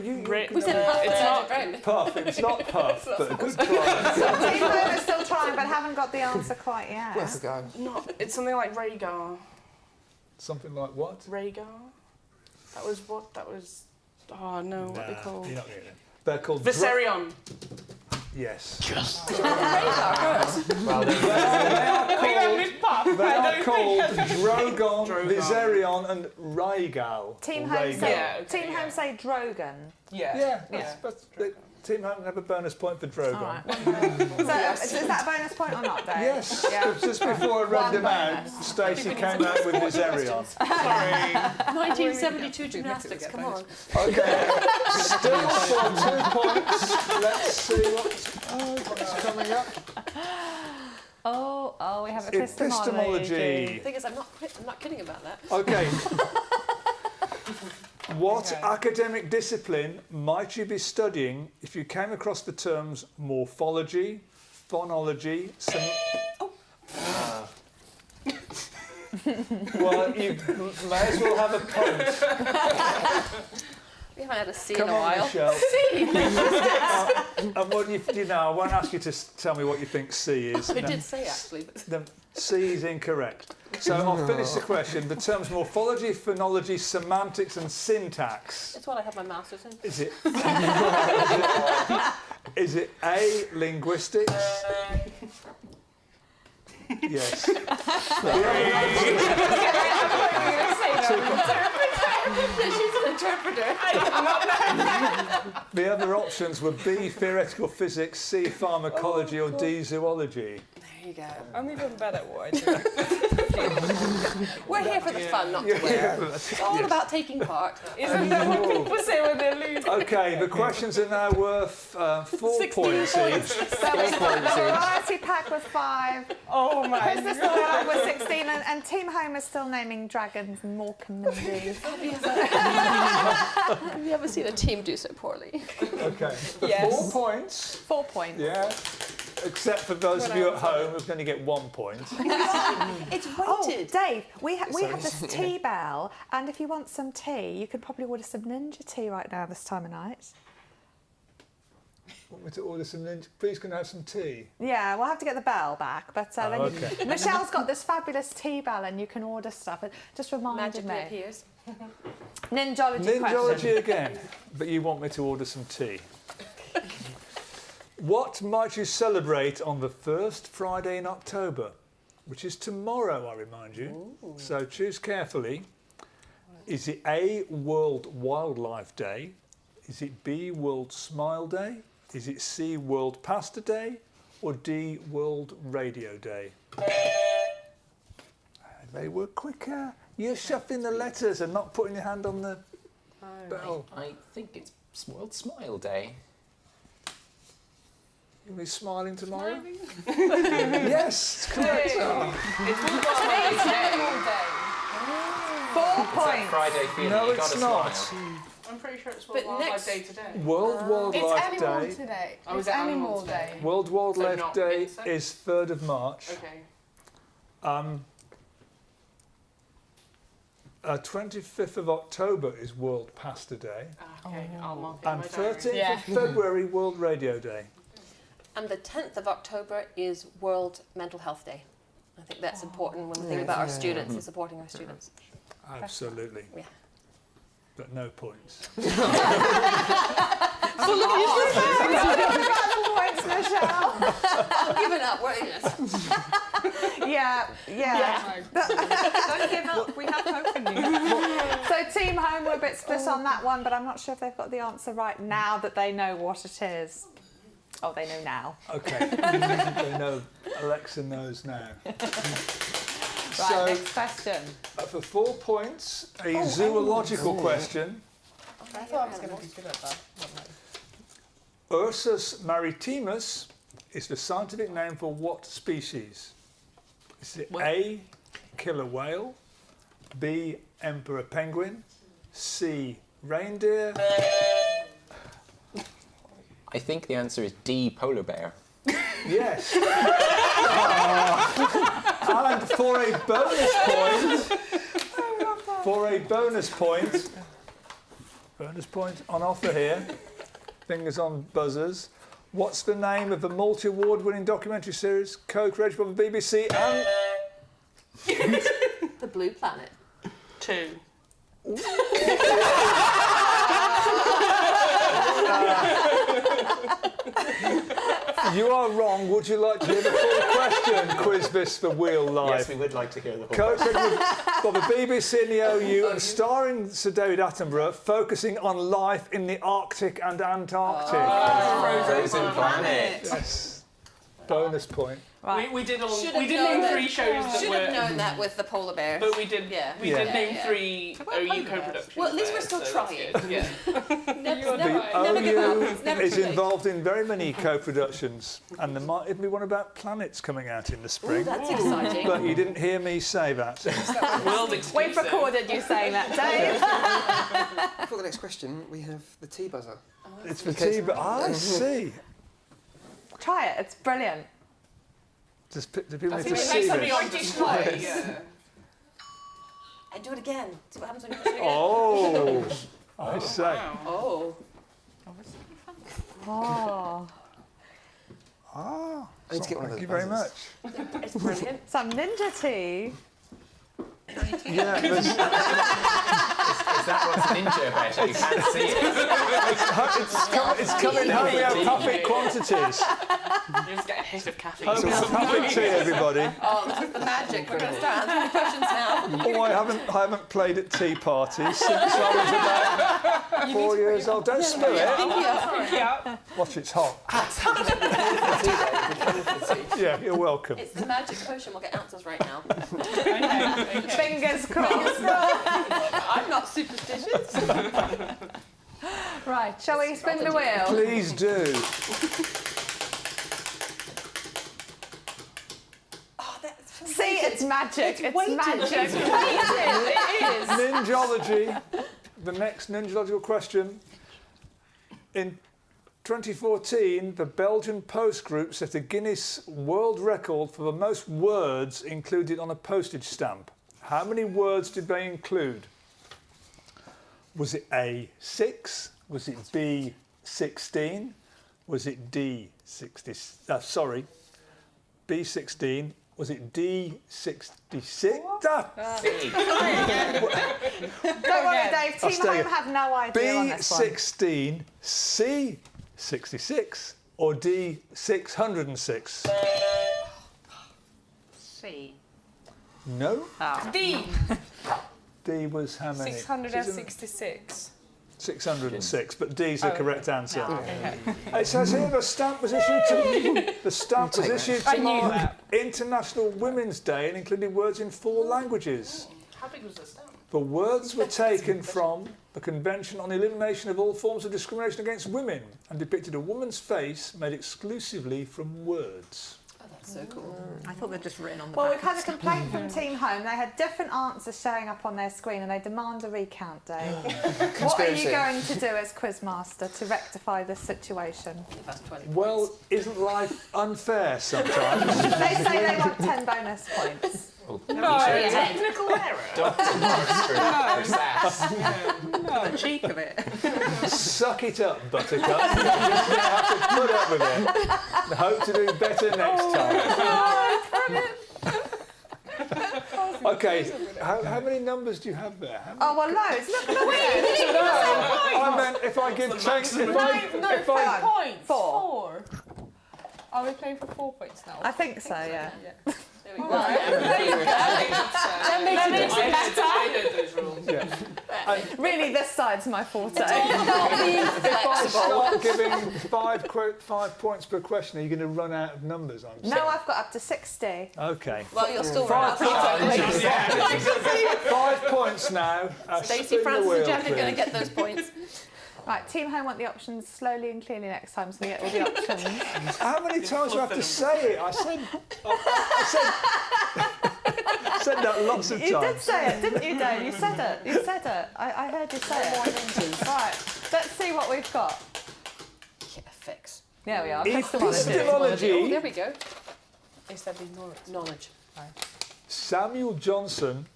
Speaker 3: We
Speaker 5: said
Speaker 3: it's not.
Speaker 2: Puff. It's not Puff, but a good try.
Speaker 1: Team Home are still trying, but haven't got the answer quite yet.
Speaker 4: Let's go.
Speaker 3: Not. It's something like Rhaegar.
Speaker 2: Something like what?
Speaker 3: Rhaegar. That was what. That was. Oh no, what are they called?
Speaker 2: You're not getting it. They're called
Speaker 3: Viserion.
Speaker 2: Yes.
Speaker 7: Well,
Speaker 2: They are called Drogon,
Speaker 3: Drogon.
Speaker 2: Viserion, and Rhaegal.
Speaker 1: Team
Speaker 2: Or
Speaker 1: Home
Speaker 2: Rhaegal.
Speaker 1: say,
Speaker 3: Yeah, okay,
Speaker 1: Team
Speaker 3: yeah.
Speaker 1: Home say Drogon.
Speaker 2: Yeah, that's Team Home have a bonus point for Drogon.
Speaker 1: All right. So is that a bonus point or not, Dave?
Speaker 2: Yes,
Speaker 1: Yeah.
Speaker 2: just before I read
Speaker 1: One
Speaker 2: them out,
Speaker 1: bonus.
Speaker 2: Stacy came out with Viserion.
Speaker 3: Sorry.
Speaker 5: 1972 gymnastics, come on.
Speaker 2: Okay, still for 2 points. Let's see what's coming up.
Speaker 1: Oh, we have
Speaker 5: The
Speaker 2: Epistemology.
Speaker 5: thing is, I'm not kidding about that.
Speaker 2: Okay. What academic discipline might you be studying if you came across the terms morphology, phonology, Well, you may as well have a point.
Speaker 5: We haven't had a C
Speaker 2: Come
Speaker 5: in a
Speaker 2: on,
Speaker 5: while.
Speaker 2: Mychelle. And what you know, I won't ask you to tell me what you think C is.
Speaker 5: I did say actually, but
Speaker 2: The C is incorrect. So I'll finish the question. The terms morphology, phonology, semantics, and syntax.
Speaker 5: it's what I have my master's in.
Speaker 2: Is it? Is it A, linguistics? Yes.
Speaker 5: She's an interpreter.
Speaker 2: The other options were B, theoretical physics, C, pharmacology, or D, zoology.
Speaker 5: There you go.
Speaker 6: I'm even better at what I do.
Speaker 5: We're here for the fun, not to win. It's all about taking part.
Speaker 6: Isn't that what people say when they're losing?
Speaker 2: Okay, the questions are now worth 4 points each.
Speaker 1: So we've got the variety pack with 5.
Speaker 6: Oh my
Speaker 1: Christmas Storyline with 16, and Team Home is still naming dragons Morecambe and Dees.
Speaker 5: Have you ever seen a team do so poorly?
Speaker 2: Okay,
Speaker 6: Yes.
Speaker 2: 4 points.
Speaker 6: 4 points.
Speaker 2: Yeah. Except for those of you at home who've only get 1 point.
Speaker 5: It's
Speaker 1: Oh,
Speaker 5: weighted.
Speaker 1: Dave, we have this tea bell, and if you want some tea, you could probably order some Ninja tea right now this time of night.
Speaker 2: Want me to order some ninja? Please can I have some tea?
Speaker 1: Yeah, we'll have to get the bell back, but then
Speaker 2: okay.
Speaker 1: Michelle's got this fabulous tea bell, and you can order stuff. It just reminded
Speaker 5: Magically
Speaker 1: me.
Speaker 5: appears.
Speaker 1: Ninjology question.
Speaker 2: Ninjology again, but you want me to order some tea. What might you celebrate on the first Friday in October, which is tomorrow, I remind you.
Speaker 5: Ooh.
Speaker 2: So choose carefully. Is it A, World Wildlife Day? Is it B, World Smile Day? Is it C, World Pasta Day? Or D, World Radio Day? They were quicker. You're shuffling the letters and not putting your hand on the bell.
Speaker 7: I think it's World Smile Day.
Speaker 2: You'll be smiling tomorrow? Yes, it's correct. Oh.
Speaker 3: It's Animal Day.
Speaker 1: 4
Speaker 7: It's that
Speaker 1: points.
Speaker 7: Friday feeling.
Speaker 2: No,
Speaker 7: you
Speaker 2: it's
Speaker 7: gotta
Speaker 2: not.
Speaker 7: Smile.
Speaker 3: I'm pretty sure it's
Speaker 5: But
Speaker 3: World Wildlife
Speaker 5: next-
Speaker 3: Day today.
Speaker 2: World
Speaker 8: It's
Speaker 2: Wildlife
Speaker 8: Animal
Speaker 2: Day.
Speaker 8: today.
Speaker 3: Oh,
Speaker 8: It's
Speaker 3: is it
Speaker 8: Animal
Speaker 3: Animal
Speaker 8: Day.
Speaker 2: World Wildlife
Speaker 3: not
Speaker 2: Day
Speaker 3: insect?
Speaker 2: is 3rd of March.
Speaker 3: Okay.
Speaker 2: 25th of October is World Pasta Day.
Speaker 3: Okay, I'll mark it in
Speaker 2: And
Speaker 3: my diary.
Speaker 2: 13th
Speaker 6: Yeah.
Speaker 2: of February, World Radio Day.
Speaker 5: And the 10th of October is World Mental Health Day. I think that's important when we think about our students and supporting our students.
Speaker 2: Absolutely.
Speaker 5: Yeah.
Speaker 2: But no points.
Speaker 1: Points, Michelle.
Speaker 5: Given up.
Speaker 1: Yeah.
Speaker 6: Don't give up. We have hope in you.
Speaker 1: So Team Home were a bit split on that one, but I'm not sure if they've got the answer right now that they know what it is. Oh, they know now.
Speaker 2: Okay. They know. Alexa knows now.
Speaker 1: Right, next question.
Speaker 2: For 4 points, a zoological question.
Speaker 8: I thought I was going to be good at that.
Speaker 2: Ursus maritimus is the scientific name for what species? Is it A, killer whale, B, emperor penguin, C, reindeer?
Speaker 7: I think the answer is D, polar bear.
Speaker 2: Yes. And for a bonus point on offer here, fingers on buzzers. What's the name of the multi-award-winning documentary series co-created by the BBC and...
Speaker 5: The Blue Planet.
Speaker 3: 2.
Speaker 2: You are wrong. Would you like to hear the full question, Quiz This for Wheel Live?
Speaker 7: Yes, we would like to hear the whole question.
Speaker 2: Co-created by the BBC and the OU and starring Sir David Attenborough, focusing on life in the Arctic and Antarctic.
Speaker 7: Frozen planet.
Speaker 2: Yes. Bonus point.
Speaker 1: Right.
Speaker 3: We did
Speaker 5: Should
Speaker 3: we
Speaker 5: have
Speaker 3: did
Speaker 5: known
Speaker 3: name
Speaker 5: that.
Speaker 3: 3 shows that
Speaker 5: Should
Speaker 3: were...
Speaker 5: have known that with the polar bears.
Speaker 3: But we did,
Speaker 5: Yeah.
Speaker 3: we
Speaker 2: Yeah.
Speaker 3: did name
Speaker 5: Yeah.
Speaker 3: 3 OU co-productions.
Speaker 5: Well, at least
Speaker 3: there,
Speaker 5: we're still
Speaker 3: so that's
Speaker 5: trying.
Speaker 3: good. Yeah.
Speaker 5: Never
Speaker 2: The
Speaker 5: give up.
Speaker 2: OU
Speaker 5: It's never
Speaker 2: is
Speaker 5: too late.
Speaker 2: involved in very many co-productions, and there might even be one about planets coming out in the spring.
Speaker 5: Ooh, that's exciting.
Speaker 2: But you didn't hear me say that.
Speaker 3: World exclusive.
Speaker 1: We've recorded you saying that, Dave.
Speaker 4: For the next question, we have the tea buzzer.
Speaker 2: It's for tea, but I see.
Speaker 1: Try it. It's brilliant.
Speaker 2: Do people need
Speaker 3: It
Speaker 2: to
Speaker 3: makes
Speaker 2: see
Speaker 3: something
Speaker 2: this?
Speaker 3: on display. Yeah.
Speaker 5: And do it again. See what happens when you push it again.
Speaker 2: Oh, I say.
Speaker 3: Wow.
Speaker 5: Oh.
Speaker 1: Oh,
Speaker 2: Ah,
Speaker 4: I need to get one of
Speaker 2: thank
Speaker 4: those
Speaker 2: you very
Speaker 4: buzzers.
Speaker 2: much.
Speaker 5: It's brilliant.
Speaker 1: some ninja tea.
Speaker 2: Yeah, there's-
Speaker 7: Is that what's ninja about it? You can't see it.
Speaker 2: it's coming homeopathic quantities.
Speaker 3: You just get a hit of caffeine.
Speaker 2: Homeopathic tea, everybody.
Speaker 5: Oh, this is the magic. We're going to start answering questions now.
Speaker 2: Oh, I haven't played at tea parties since I was about 4 years old. Don't spill it.
Speaker 3: Yeah.
Speaker 2: Watch, it's hot. Yeah, you're welcome.
Speaker 5: It's the magic potion. We'll get answers right now.
Speaker 1: Fingers crossed.
Speaker 5: I'm not superstitious.
Speaker 1: Right, shall we spin the wheel?
Speaker 2: Please do.
Speaker 5: Oh, that's
Speaker 1: See, it's magic. It's
Speaker 5: weighted.
Speaker 1: magic.
Speaker 5: It's
Speaker 1: It is.
Speaker 2: Ninjology. The next ninjological question. In 2014, the Belgian Post Group set a Guinness World Record for the most words included on a postage stamp. How many words did they include? Was it A, 6? Was it B, 16? Was it D, 60? B, 16? Was it D, 66?
Speaker 1: Don't worry, Dave. Team
Speaker 2: stay
Speaker 1: Home
Speaker 2: here.
Speaker 1: have no idea on
Speaker 2: B,
Speaker 1: this one.
Speaker 2: 16, C, 66, or D, 606?
Speaker 6: C.
Speaker 2: No.
Speaker 3: D.
Speaker 2: D was how many?
Speaker 8: 666.
Speaker 2: 606, but D's the correct answer.
Speaker 6: Okay.
Speaker 2: It says here the stamp was issued to mark International Women's Day and included words in 4 languages.
Speaker 3: How big was the stamp?
Speaker 2: The words were taken from the Convention on the Elimination of All Forms of Discrimination Against Women and depicted a woman's face made exclusively from words.
Speaker 5: Oh, that's so cool.
Speaker 6: I thought they'd just written on the
Speaker 1: Well,
Speaker 6: back.
Speaker 1: we've had a complaint from Team Home. They had different answers showing up on their screen and they demand a recount, Dave. What are you
Speaker 4: Conspiracy.
Speaker 1: going to do as Quizmaster to rectify this situation?
Speaker 5: That's 20
Speaker 2: Well,
Speaker 5: points.
Speaker 2: isn't life unfair sometimes?
Speaker 1: They say they want 10 bonus points.
Speaker 3: Technical error.
Speaker 6: The cheek of it.
Speaker 2: Suck it up, Buttercup. You have to put up with it. And hope to do better next time. Okay, how many numbers do you have there? How many?
Speaker 1: Oh, well, loads. Look at the wheel.
Speaker 2: I meant if I give 10, if I,
Speaker 8: Points.
Speaker 1: 4.
Speaker 8: Are we playing for 4 points now?
Speaker 1: I think so, yeah.
Speaker 5: There we go.
Speaker 3: That makes it better. I know those rules.
Speaker 2: Yeah.
Speaker 1: Really, this side's my forte.
Speaker 2: If I start giving 5 points per question, are you going to run out of numbers?
Speaker 1: No, I've got up to 60.
Speaker 2: Okay.
Speaker 5: Well, you'll still run
Speaker 2: 5
Speaker 5: out.
Speaker 2: points. 5 points now.
Speaker 5: Stacey, Francis and Jen are going to get those points.
Speaker 1: Right, team home want the options slowly and clearly next time, so they get all the options.
Speaker 2: How many times do I have to say it? I said that lots of times.
Speaker 1: You did say it, didn't you, Dave? You said it. You said it. I heard you say it. Right, let's see what we've got.
Speaker 5: Yeah, fix.
Speaker 1: There we are.
Speaker 2: Epistemology.
Speaker 5: Oh, there we go.
Speaker 8: Is that the
Speaker 5: Knowledge.
Speaker 2: Samuel Johnson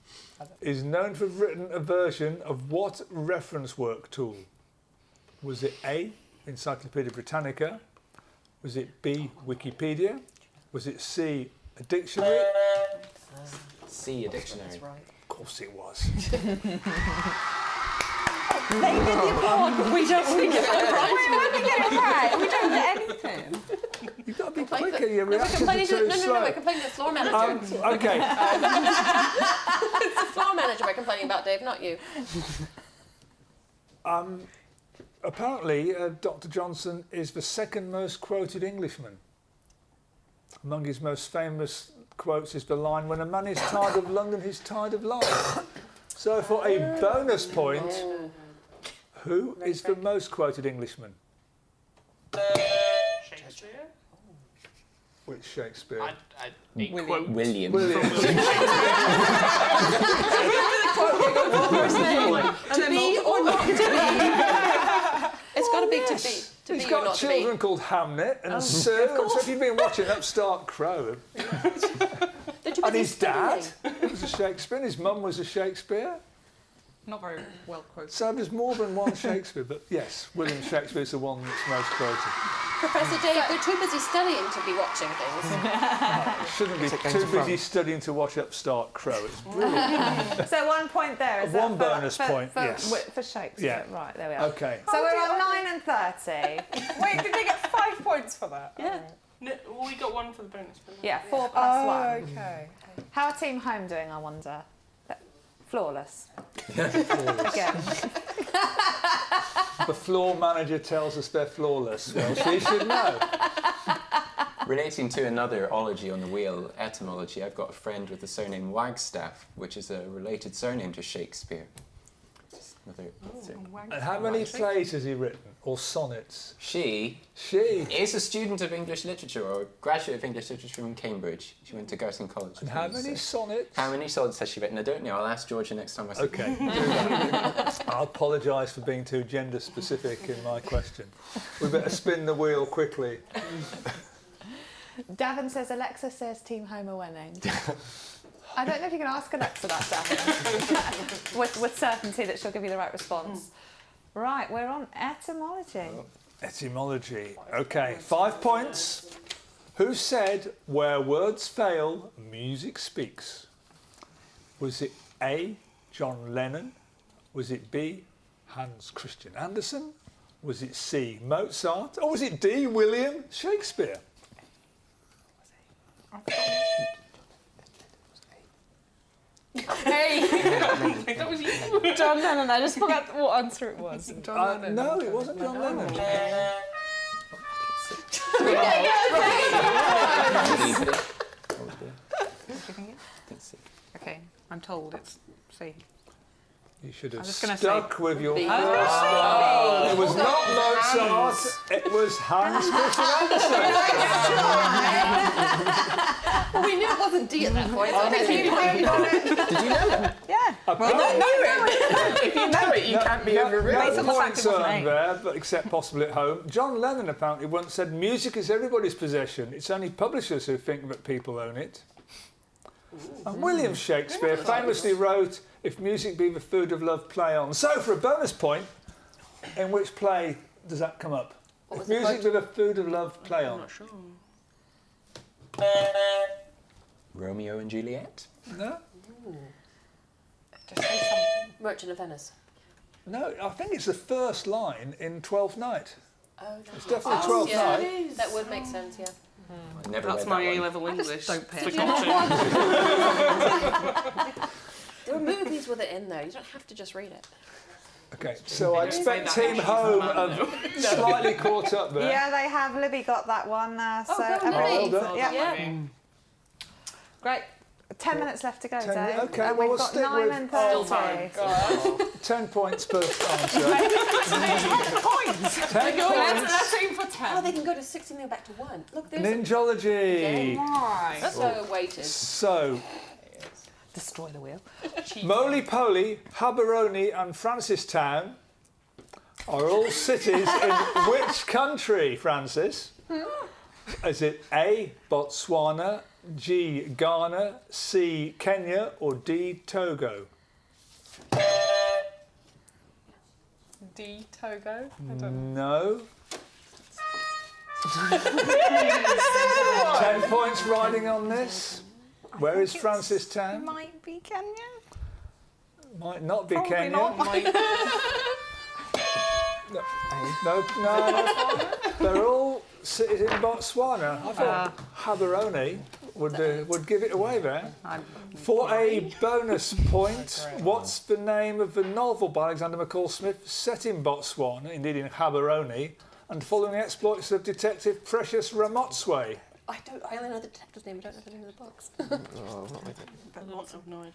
Speaker 2: is known to have written a version of what reference work tool? Was it A, Encyclopaedia Britannica? Was it B, Wikipedia? Was it C, a dictionary?
Speaker 7: C, a dictionary.
Speaker 5: That's right.
Speaker 2: Of course it was.
Speaker 1: They did the applause, but we don't get it right. We get it right. We don't get anything.
Speaker 2: You've got to be quicker, your reactions are
Speaker 5: No,
Speaker 2: too
Speaker 5: we're
Speaker 2: slow.
Speaker 5: complaining to the floor manager.
Speaker 2: Okay.
Speaker 5: It's the floor manager we're complaining about, Dave, not you.
Speaker 2: Apparently, Dr. Johnson is the second most quoted Englishman. Among his most famous quotes is the line, "When a man is tired of London, he's tired of life." So for a bonus point, who is the most quoted Englishman?
Speaker 3: Shakespeare?
Speaker 2: Which Shakespeare?
Speaker 7: William.
Speaker 2: William.
Speaker 5: To be or not to be? It's got to be to be. To
Speaker 2: He's
Speaker 5: be or
Speaker 2: got
Speaker 5: not to be.
Speaker 2: children called Hamnet and Sir. So if you've been watching Upstart Crow, and his dad was a Shakespeare, and his mum was a Shakespeare.
Speaker 6: Not very well quoted.
Speaker 2: So there's more than one Shakespeare, but yes, William Shakespeare's the one that's most quoted.
Speaker 5: Professor Dave, they're too busy studying to be watching things.
Speaker 2: Shouldn't be too busy studying to watch Upstart Crow. It's brilliant.
Speaker 1: So 1 point there. Is
Speaker 2: One
Speaker 1: that
Speaker 2: bonus point, yes.
Speaker 1: For Shakespeare.
Speaker 2: Yeah.
Speaker 1: Right, there we are.
Speaker 2: Okay.
Speaker 1: So we're on 9 and 30.
Speaker 8: Wait, did they get 5 points for that?
Speaker 5: Yeah.
Speaker 3: No, well, we got 1 for the bonus. But
Speaker 1: Yeah, 4 plus 1.
Speaker 8: Okay.
Speaker 1: How are Team Home doing, I wonder? Flawless. Again.
Speaker 2: The floor manager tells us they're flawless. Well, she should know.
Speaker 7: Relating to another ology on the wheel, etymology, I've got a friend with the surname Wagstaff, which is a related surname to Shakespeare. Just another.
Speaker 2: And how many plays has he written? Or sonnets?
Speaker 7: She is a student of English literature, or a graduate of English literature from Cambridge. She went to Girton College.
Speaker 2: And how many sonnets?
Speaker 7: How many sonnets has she written? I don't know. I'll ask Georgia next time I see her.
Speaker 2: Okay. I apologise for being too gender specific in my question. We better spin the wheel quickly.
Speaker 1: Davin says, Alexa says Team Home are winning. I don't know if you can ask Alexa that, Davin, with certainty that she'll give you the right response. Right, we're on etymology.
Speaker 2: Etymology. Okay, 5 points. Who said, "Where words fail, music speaks"? Was it A, John Lennon? Was it B, Hans Christian Andersen? Was it C, Mozart? Or was it D, William Shakespeare?
Speaker 8: Hey!
Speaker 3: that was you.
Speaker 8: John Lennon, I just forgot what answer it was. John Lennon.
Speaker 2: No, it wasn't John Lennon.
Speaker 6: Okay, I'm told it's C.
Speaker 2: You should have
Speaker 6: I'm just gonna
Speaker 2: stuck
Speaker 6: say
Speaker 2: with your
Speaker 5: B.
Speaker 2: first one. It was not Mozart, it was Hans Christian Andersen.
Speaker 5: Well, we knew it wasn't D at that point. So
Speaker 7: Did you know that?
Speaker 6: Yeah.
Speaker 7: If you know it, you can't be overridden.
Speaker 6: Based
Speaker 2: No
Speaker 6: on the fact
Speaker 2: points
Speaker 6: it wasn't
Speaker 2: earned
Speaker 6: A.
Speaker 2: there, but except possibly at home. John Lennon apparently once said, "Music is everybody's possession. It's only publishers who think that people own it." And William Shakespeare famously wrote, "If music be the food of love, play on." So for a bonus point, in which play does that come up?
Speaker 5: What was
Speaker 2: If
Speaker 5: the
Speaker 2: music be
Speaker 5: quote?
Speaker 2: the food of love, play on.
Speaker 3: I'm not sure.
Speaker 7: Romeo and Juliet?
Speaker 2: No?
Speaker 8: Just say something.
Speaker 5: Merchant of Venice.
Speaker 2: No, I think it's the first line in Twelfth Night.
Speaker 5: Oh, no.
Speaker 2: It's definitely Twelfth
Speaker 5: yeah.
Speaker 2: Night.
Speaker 5: That would make sense, yeah.
Speaker 7: I never
Speaker 3: That's
Speaker 7: read
Speaker 3: my
Speaker 7: that one.
Speaker 3: A-level English.
Speaker 6: don't pay
Speaker 3: forgotten.
Speaker 5: There are movies with it in there. You don't have to just read it.
Speaker 2: Okay, so I expect
Speaker 3: say that
Speaker 2: Team
Speaker 3: she's
Speaker 2: Home
Speaker 3: the man,
Speaker 2: have slightly caught up there.
Speaker 1: Yeah, they have. Libby got that one. So
Speaker 5: go on,
Speaker 1: everybody-
Speaker 5: Libby.
Speaker 2: Well done.
Speaker 1: yeah.
Speaker 5: Yeah.
Speaker 1: Great. 10 minutes left to go,
Speaker 2: 10
Speaker 1: Dave.
Speaker 2: okay,
Speaker 1: And
Speaker 2: well,
Speaker 1: we've
Speaker 2: we'll
Speaker 1: got
Speaker 2: stick
Speaker 1: 9
Speaker 2: with-
Speaker 1: and
Speaker 3: Still
Speaker 1: 30.
Speaker 3: time.
Speaker 2: 10 points per answer. 10
Speaker 8: Let's aim for 10.
Speaker 5: Oh, they can go to 6 and then back to 1. Look, there's
Speaker 2: Ninjology.
Speaker 8: Right.
Speaker 5: so weighted.
Speaker 2: So,
Speaker 6: Destroy the wheel.
Speaker 2: Moly Poly, Haberoni and Francistown are all cities in which country, Francis? Is it A, Botswana, G, Ghana, C, Kenya, or D, Togo?
Speaker 8: D, Togo. I don't
Speaker 2: No.
Speaker 8: know.
Speaker 2: 10 points riding on this. Where is Francistown?
Speaker 6: Might be Kenya.
Speaker 2: Might not be
Speaker 6: Probably
Speaker 2: Kenya.
Speaker 6: not.
Speaker 2: No, they're all cities in Botswana. I thought Haberoni would give it away there. For a bonus point, what's the name of the novel by Alexander McCall Smith set in Botswana, indeed in Haberoni, and following the exploits of Detective Precious Ramotswe?
Speaker 5: I only know the detective's name. I don't know the name of the books.
Speaker 3: No idea.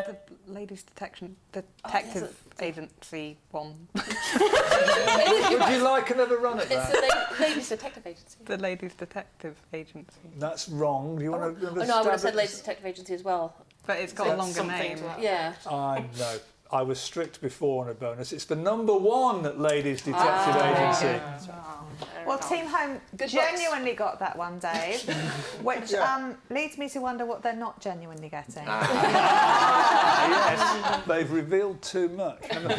Speaker 6: The Ladies Detective Agency one.
Speaker 2: Would you like another run at
Speaker 5: It's
Speaker 2: that?
Speaker 5: the Ladies Detective Agency.
Speaker 6: The Ladies Detective Agency.
Speaker 2: That's wrong. Do you want to?
Speaker 5: Oh, no, I would have said Ladies Detective Agency as well.
Speaker 6: But it's got a longer
Speaker 3: something
Speaker 6: name.
Speaker 3: to that.
Speaker 5: Yeah.
Speaker 2: I know. I was strict before on a bonus. It's the #1 Ladies Detective Agency.
Speaker 1: Well, Team Home genuinely got that one, Dave, which leads me to wonder what they're not genuinely getting.
Speaker 2: Yes, they've revealed too much. haven't they?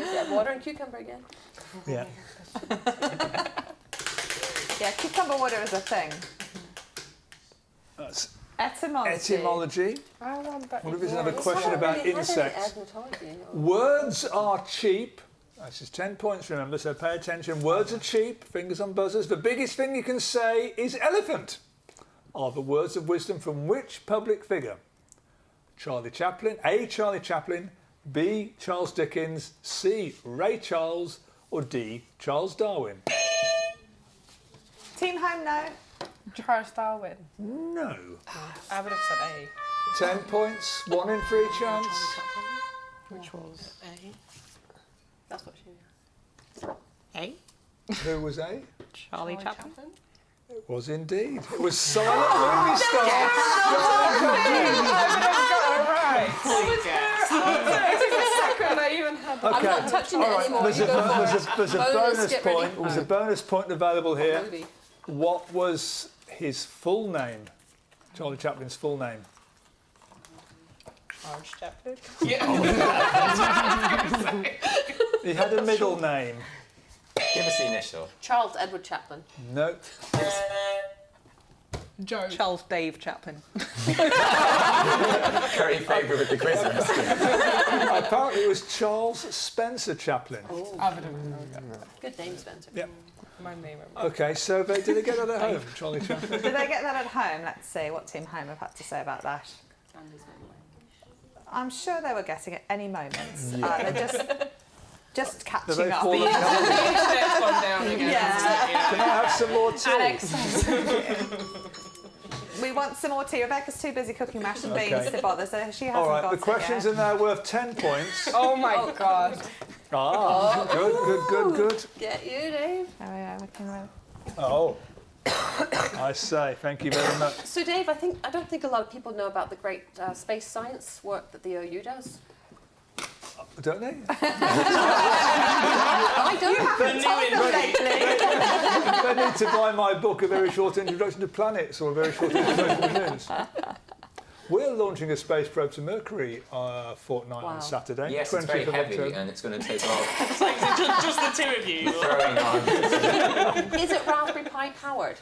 Speaker 5: Yeah, water and cucumber again.
Speaker 2: Yeah.
Speaker 1: Yeah, cucumber water is a thing.
Speaker 2: That's
Speaker 1: Etymology.
Speaker 2: etymology.
Speaker 8: I want that.
Speaker 2: What if there's another question about insects? Words are cheap. This is 10 points, remember, so pay attention. Words are cheap, fingers on buzzers. The biggest thing you can say is elephant. Are the words of wisdom from which public figure? Charlie Chaplin, A, Charlie Chaplin, B, Charles Dickens, C, Ray Charles, or D, Charles Darwin?
Speaker 1: Team Home, no.
Speaker 8: Charles Darwin.
Speaker 2: No.
Speaker 8: I would have said A.
Speaker 2: 10 points, 1 in 3 chance.
Speaker 6: Which was
Speaker 3: A.
Speaker 5: That's what she knew.
Speaker 6: A.
Speaker 2: Who was A?
Speaker 6: Charlie Chaplin.
Speaker 2: It was indeed. It was silent movie star.
Speaker 5: I'm not touching it anymore.
Speaker 2: There's
Speaker 5: You
Speaker 2: a,
Speaker 5: go for
Speaker 2: there's
Speaker 5: it.
Speaker 2: a, there's a
Speaker 5: Bonus,
Speaker 2: bonus
Speaker 5: get ready.
Speaker 2: point. There's a bonus point available here.
Speaker 5: Movie.
Speaker 2: What was his full name? Charlie Chaplin's full name.
Speaker 8: Charles Chaplin.
Speaker 2: He had a middle name.
Speaker 7: Give us the initial.
Speaker 5: Charles Edward Chaplin.
Speaker 2: No.
Speaker 8: Joe.
Speaker 6: Charles Dave Chaplin.
Speaker 7: Curry favour with the quiz master.
Speaker 2: Apparently it was Charles Spencer Chaplin.
Speaker 8: I would have known that.
Speaker 5: Good name, Spencer.
Speaker 2: Yep.
Speaker 8: My name.
Speaker 2: Okay, so did they get that at home, Charlie Chaplin?
Speaker 1: Did they get that at home? Let's see what Team Home have had to say about that. I'm sure they were getting it any moment. They're just
Speaker 2: Do
Speaker 1: catching
Speaker 2: they
Speaker 1: up.
Speaker 2: fall in
Speaker 3: The internet's gone down again.
Speaker 1: Yeah.
Speaker 2: Can I have some more tea?
Speaker 8: Alex.
Speaker 1: We want some more tea. Rebecca's too busy cooking mash and beans
Speaker 2: Okay.
Speaker 1: to bother, so she hasn't
Speaker 2: All right,
Speaker 1: got
Speaker 2: the
Speaker 1: it
Speaker 2: questions
Speaker 1: yet.
Speaker 2: are now worth 10 points.
Speaker 8: Oh my god.
Speaker 2: Good.
Speaker 5: Get you, Dave.
Speaker 1: There we are, we can
Speaker 2: Oh, I say, thank you very much.
Speaker 5: So, Dave, I don't think a lot of people know about the great space science work that the OU does.
Speaker 2: Don't they?
Speaker 5: I don't.
Speaker 2: They need to buy my book, A Very Short Introduction to Planets, or A Very Short Introduction to Moons. We're launching a space probe to Mercury fortnight on Saturday.
Speaker 7: Yes, it's very
Speaker 2: 20th of
Speaker 7: heavy
Speaker 2: October.
Speaker 7: and it's going to take off
Speaker 3: It's like just the two of you.
Speaker 7: throwing on.
Speaker 5: Is it Raspberry Pi powered?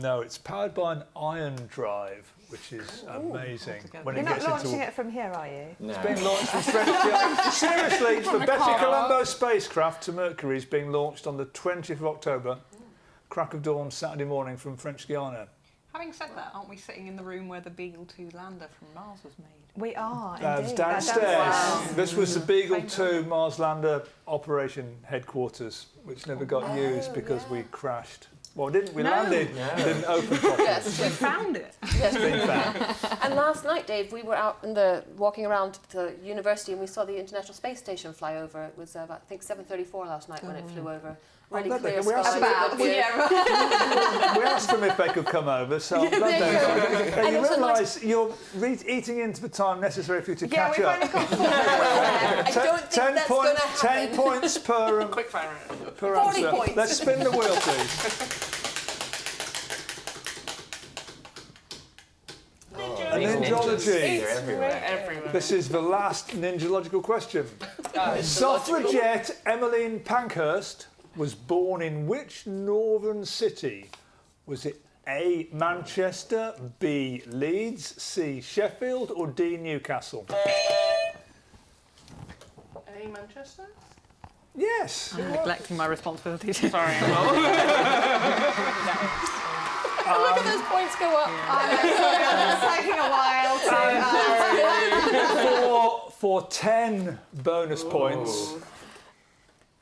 Speaker 2: No, it's powered by an ion drive, which is amazing. When
Speaker 1: You're
Speaker 2: it
Speaker 1: not
Speaker 2: gets
Speaker 1: launching
Speaker 2: into
Speaker 1: it from here, are you?
Speaker 7: No.
Speaker 2: It's being launched from French. Seriously, the Betty Colombo spacecraft to Mercury is being launched on the 20th of October. crack of dawn Saturday morning from French Guiana.
Speaker 6: Having said that, aren't we sitting in the room where the Beagle 2 lander from Mars was made?
Speaker 1: We are,
Speaker 2: That's
Speaker 1: indeed.
Speaker 2: downstairs.
Speaker 1: Wow.
Speaker 2: This was the Beagle 2 Mars lander operation headquarters, which never got used because we crashed. Well, didn't we? Landed, didn't open properly.
Speaker 5: Yes.
Speaker 6: We found it.
Speaker 5: Yes,
Speaker 2: Been found.
Speaker 5: And last night, Dave, we were out walking around the university and we saw the International Space Station fly over. It was, I think, 7:34 last night when it flew over. Really
Speaker 2: lovely.
Speaker 5: clear
Speaker 2: Can we ask
Speaker 5: skies.
Speaker 2: them-
Speaker 5: good view.
Speaker 2: We asked them if they could come over, so I'm glad they did.
Speaker 5: And
Speaker 2: You
Speaker 5: it was a
Speaker 2: realise you're eating into the time necessary for you to
Speaker 1: Yeah,
Speaker 2: catch
Speaker 1: we've
Speaker 2: up.
Speaker 1: only got 4
Speaker 5: I don't think that's going to happen.
Speaker 2: 10 points per,
Speaker 3: Quick fire round.
Speaker 2: per
Speaker 5: 40
Speaker 2: answer.
Speaker 5: points.
Speaker 2: Let's spin the wheel, please. Ninjology.
Speaker 7: They're everywhere.
Speaker 3: Everywhere.
Speaker 2: This is the last ninjological question. Suffragette Emmeline Pankhurst was born in which northern city? Was it A, Manchester, B, Leeds, C, Sheffield, or D, Newcastle?
Speaker 3: A, Manchester?
Speaker 2: Yes.
Speaker 6: I'm neglecting my responsibilities.
Speaker 3: Sorry.
Speaker 5: Look at those points go up.
Speaker 1: It's taking a while to...
Speaker 2: For 10 bonus points.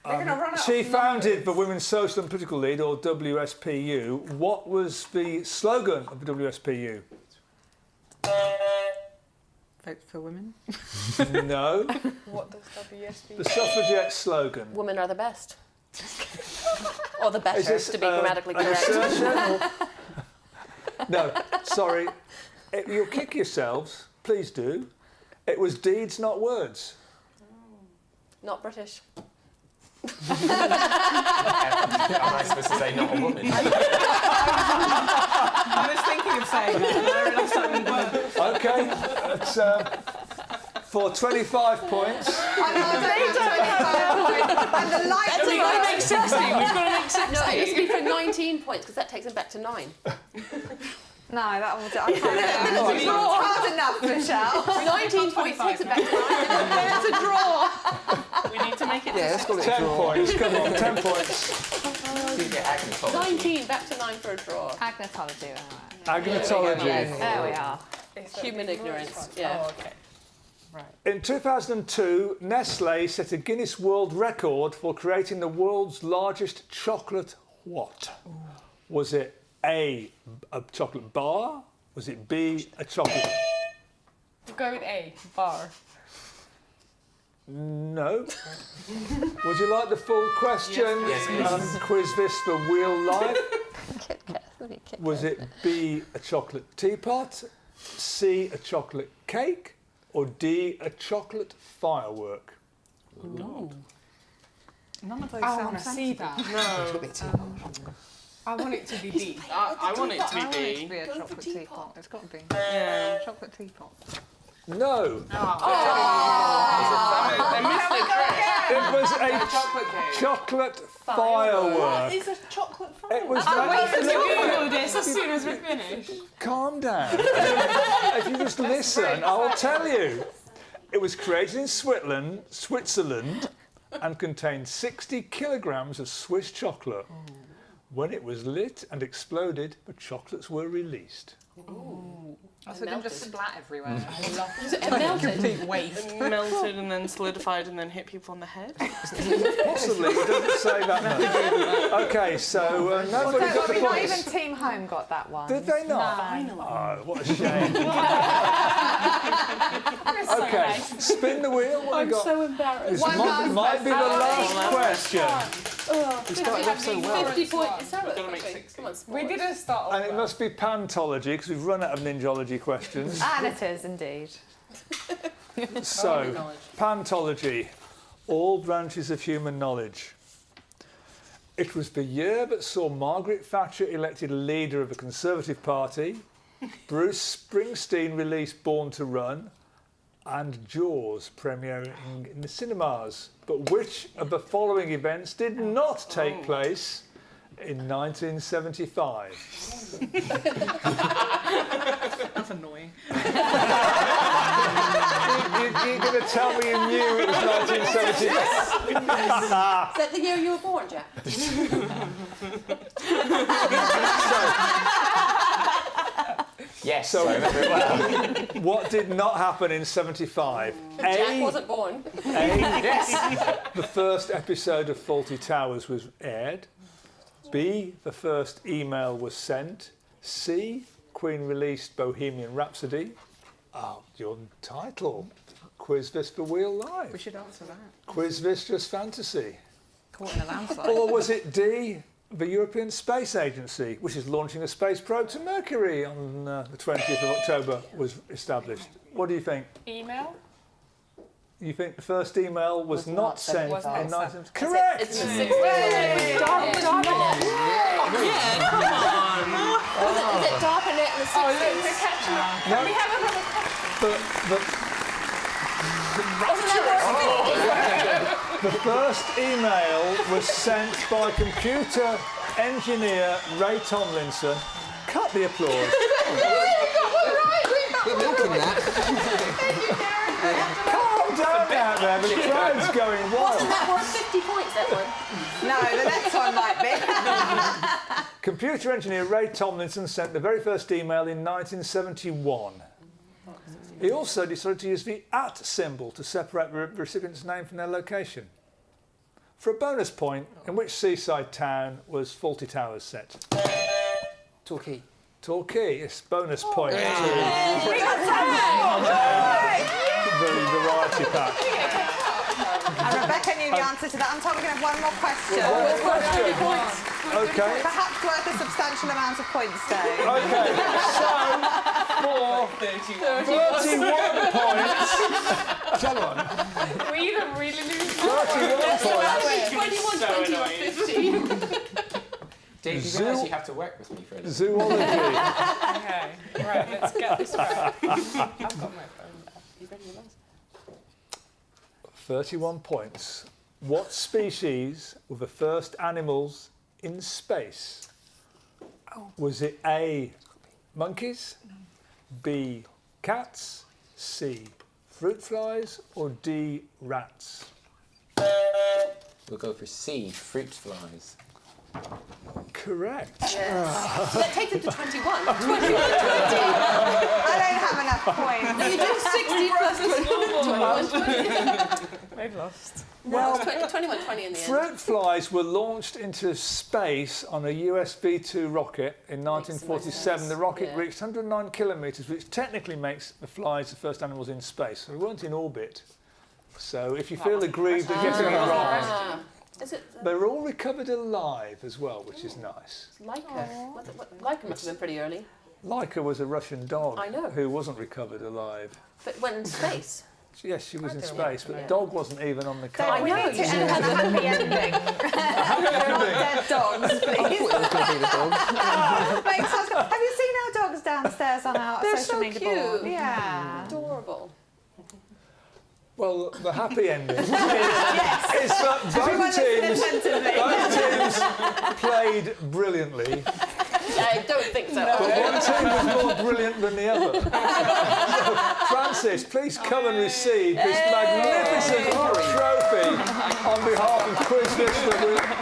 Speaker 1: We're gonna run out
Speaker 2: She
Speaker 1: of
Speaker 2: founded the Women's Social and Political League, or WSPU. What was the slogan of the WSPU?
Speaker 6: Vote for women.
Speaker 2: No.
Speaker 8: What does WSP?
Speaker 2: The suffragette slogan.
Speaker 5: Women are the best. Or the better,
Speaker 2: Is this,
Speaker 5: to be grammatically
Speaker 2: an
Speaker 5: correct.
Speaker 2: assertion or- No, sorry. You'll kick yourselves. Please do. It was deeds, not words.
Speaker 5: Not British.
Speaker 7: Am I supposed to say not a woman?
Speaker 6: I was thinking of saying that, and I realised something worse.
Speaker 2: Okay, that's for 25 points.
Speaker 1: And the light
Speaker 3: We've got to make 60. We've got to make 60.
Speaker 5: No, it used to be for 19 points, because that takes them back to 9.
Speaker 1: No, that will do. I can't. It's not hard enough, Mychelle.
Speaker 5: 19 points takes them back to 9.
Speaker 6: It's a draw.
Speaker 3: We need to make it
Speaker 4: Yeah, let's call it a
Speaker 2: 10
Speaker 4: draw.
Speaker 2: points, come on, 10 points.
Speaker 7: You get Agnotology.
Speaker 5: 19 back to 9 for a draw.
Speaker 1: Agnotology,
Speaker 2: Agnotology.
Speaker 1: there we are.
Speaker 5: Human ignorance. Yeah.
Speaker 3: Oh, okay.
Speaker 2: In 2002, Nestle set a Guinness World Record for creating the world's largest chocolate what? Was it A, a chocolate bar? Was it B, a chocolate...
Speaker 8: We'll go with A, bar.
Speaker 2: No. Would you like the full question?
Speaker 7: Yes, please.
Speaker 2: Quiz this for Wheel Life. Was it B, a chocolate teapot, C, a chocolate cake, or D, a chocolate firework?
Speaker 6: None of those
Speaker 8: I
Speaker 6: sound
Speaker 8: want to see
Speaker 6: sensible.
Speaker 8: that.
Speaker 3: No.
Speaker 8: I want it to be B.
Speaker 3: I want it to be
Speaker 6: I want it to
Speaker 3: B.
Speaker 6: be a chocolate teapot. It's got to be.
Speaker 3: Yeah.
Speaker 6: Chocolate teapot.
Speaker 2: No.
Speaker 3: They missed the trick.
Speaker 2: It was a
Speaker 3: Chocolate cake.
Speaker 2: chocolate firework.
Speaker 8: It's a chocolate fire.
Speaker 2: It was
Speaker 8: I'm
Speaker 2: very...
Speaker 8: waiting to Google this as soon as we finish.
Speaker 2: Calm down. If you just listen, I'll tell you. It was created in Switzerland, and contained 60 kilograms of Swiss chocolate. When it was lit and exploded, the chocolates were released.
Speaker 6: So it didn't just splat everywhere.
Speaker 5: It melted.
Speaker 6: Complete waste.
Speaker 3: Melted and then solidified and then hit people on the head.
Speaker 2: Possibly, it doesn't say that much. Okay, so nobody got the
Speaker 1: Not even
Speaker 2: points.
Speaker 1: Team Home got that one.
Speaker 2: Did they not? Oh, what a shame. Okay, spin the wheel. What have we got?
Speaker 8: So embarrassed.
Speaker 2: This
Speaker 1: One last
Speaker 2: might be the last
Speaker 3: question.
Speaker 2: question.
Speaker 4: We started off so well.
Speaker 5: 50 points. Is that
Speaker 3: We've got to
Speaker 5: right?
Speaker 3: make
Speaker 5: Okay,
Speaker 3: 60.
Speaker 5: come on,
Speaker 8: We
Speaker 5: sports.
Speaker 8: didn't start off
Speaker 2: And it
Speaker 8: well.
Speaker 2: must be Pantology, because we've run out of Ninjology questions.
Speaker 1: And it is indeed.
Speaker 2: So, Pantology, all branches of human knowledge. It was the year that saw Margaret Thatcher elected leader of the Conservative Party, Bruce Springsteen released Born to Run, and Jaws premiering in the cinemas. But which of the following events did not take place in 1975?
Speaker 6: That's annoying.
Speaker 2: You're going to tell me you knew it was 1975?
Speaker 5: Is that the year you were born, Jack?
Speaker 7: Yes,
Speaker 2: So-
Speaker 7: I remember it well.
Speaker 2: What did not happen in 75?
Speaker 5: Jack wasn't born.
Speaker 7: Yes.
Speaker 2: The first episode of Fawlty Towers was aired. B, the first email was sent. C, Queen released Bohemian Rhapsody. Your title, Quiz Vispa Wheel Live.
Speaker 6: We should answer that.
Speaker 2: Quiz Vispa's Fantasy.
Speaker 6: Caught in a landslide.
Speaker 2: Or was it D, the European Space Agency, which is launching a space probe to Mercury on the 20th of October, was established? What do you think?
Speaker 8: Email?
Speaker 2: You think the first email was not sent
Speaker 8: was not
Speaker 2: in
Speaker 8: sent.
Speaker 2: 19... Correct!
Speaker 5: It's the 60s. Dark Darpanet.
Speaker 3: Yeah, come on.
Speaker 5: Is it Darpanet in the 60s?
Speaker 8: Oh, look, they're catching up.
Speaker 2: No.
Speaker 8: Can we have another
Speaker 2: The first email was sent by computer engineer Ray Tomlinson. Cut the applause.
Speaker 4: We're milking that.
Speaker 2: Calm down out there, the crowd's going
Speaker 5: Wasn't
Speaker 2: wild.
Speaker 5: that worth 50 points, that one?
Speaker 1: No, the next one might be.
Speaker 2: Computer engineer Ray Tomlinson sent the very first email in 1971. He also decided to use the @ symbol to separate the recipient's name from their location. For a bonus point, in which seaside town was Fawlty Towers set?
Speaker 4: Torquay.
Speaker 2: Torquay. Yes, bonus point to
Speaker 1: We got time!
Speaker 2: the variety pack.
Speaker 1: And Rebecca knew the answer to that. I'm told we're going to have one more question.
Speaker 2: One question. Okay.
Speaker 1: Perhaps worth a substantial amount of points, Dave.
Speaker 2: Okay. So, for 31 points. Come on.
Speaker 8: We either really lose
Speaker 2: 31 points.
Speaker 5: 21,
Speaker 3: So
Speaker 5: 20 or
Speaker 3: annoying.
Speaker 5: 50.
Speaker 7: Dave, you realise you have to work with me for this.
Speaker 2: Zoology.
Speaker 8: Okay, right, let's get this right. I've got my phone there. You ready with us?
Speaker 2: 31 points. What species were the first animals in space? Was it A, monkeys, B, cats, C, fruit flies, or D, rats?
Speaker 7: We'll go for C, fruit flies.
Speaker 2: Correct.
Speaker 5: Yes. So that takes it to 21. 21 to 20.
Speaker 1: I don't have enough points.
Speaker 5: You do 60 plus 21.
Speaker 8: We've lost.
Speaker 5: No, it's 21, 20 in the end.
Speaker 2: Fruit flies were launched into space on a US V-2 rocket in 1947. The rocket
Speaker 5: yeah.
Speaker 2: reached 109 kilometres, which technically makes the flies the first animals in space. So we weren't in orbit. So if you feel aggrieved at getting it wrong,
Speaker 5: Ah. Is it
Speaker 2: they were all recovered alive as well, which is nice.
Speaker 5: Leica? Leica must have been pretty early.
Speaker 2: Leica was a Russian dog
Speaker 5: I know.
Speaker 2: who wasn't recovered alive.
Speaker 5: But went in space.
Speaker 2: Yes, she was in
Speaker 5: don't
Speaker 2: space, but
Speaker 5: know.
Speaker 2: the dog wasn't even on the
Speaker 1: Dave,
Speaker 2: car.
Speaker 1: we need to end on a happy ending. Not dead dogs, please.
Speaker 4: It was going to be the dog.
Speaker 1: Makes us- Have you seen our dogs downstairs on our
Speaker 5: They're
Speaker 1: social
Speaker 5: so
Speaker 1: media
Speaker 5: cute.
Speaker 1: board? Yeah.
Speaker 5: Adorable.
Speaker 2: Well, the happy ending is
Speaker 1: Yes.
Speaker 2: that
Speaker 1: Everyone listen attentively.
Speaker 2: both teams played brilliantly,
Speaker 5: I don't think so.
Speaker 2: but one team was more brilliant than the other. So, Francis, please come and receive this magnificent trophy on behalf of Quiz Vispa.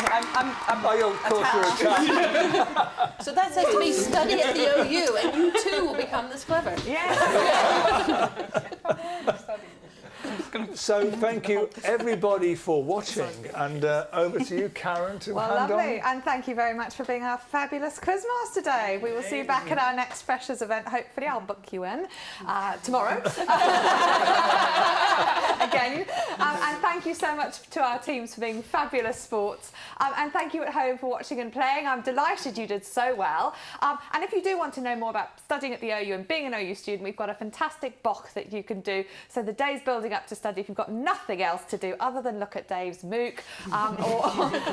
Speaker 2: I'll call for a chat.
Speaker 5: So that says to me, study at the OU and you too will become this clever.
Speaker 1: Yes.
Speaker 2: So thank you everybody for watching, and over to you, Karen, to
Speaker 1: Well,
Speaker 2: hand
Speaker 1: lovely.
Speaker 2: on.
Speaker 1: And thank you very much for being our fabulous quizmaster, Dave. We will see you back at our next Freshers event. Hopefully, I'll book you in tomorrow. Again. And thank you so much to our teams for being fabulous sports. And thank you at home for watching and playing. I'm delighted you did so well. And if you do want to know more about studying at the OU and being an OU student, we've got a fantastic book that you can do. So the days building up to study, if you've got nothing else to do other than look at Dave's MOOC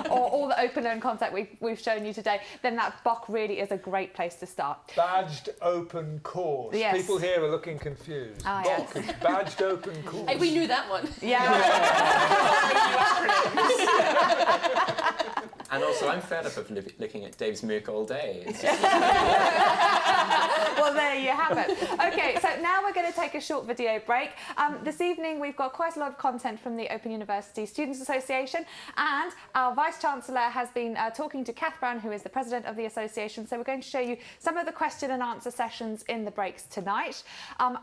Speaker 1: or all the open learn content we've shown you today, then that book really is a great place to start.
Speaker 2: Badged open course.
Speaker 1: Yes.
Speaker 2: People here are looking confused.
Speaker 1: Ah, yes.
Speaker 2: Badged open course.
Speaker 5: Hey, we knew that one.
Speaker 1: Yeah.
Speaker 7: And also, I'm fed up of looking at Dave's MOOC all day. It's just
Speaker 1: Well, there you have it. Okay, so now we're going to take a short video break. This evening we've got quite a lot of content from the Open University Students Association, and our Vice-Chancellor has been talking to Kath Brown, who is the President of the Association, so we're going to show you some of the question and answer sessions in the breaks tonight.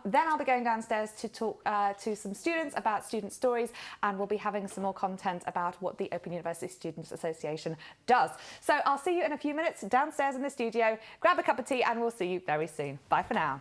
Speaker 1: Then I'll be going downstairs to talk to some students about student stories, and we'll be having some more content about what the Open University Students Association does. So I'll see you in a few minutes downstairs in the studio. Grab a cup of tea and we'll see you very soon. Bye for now.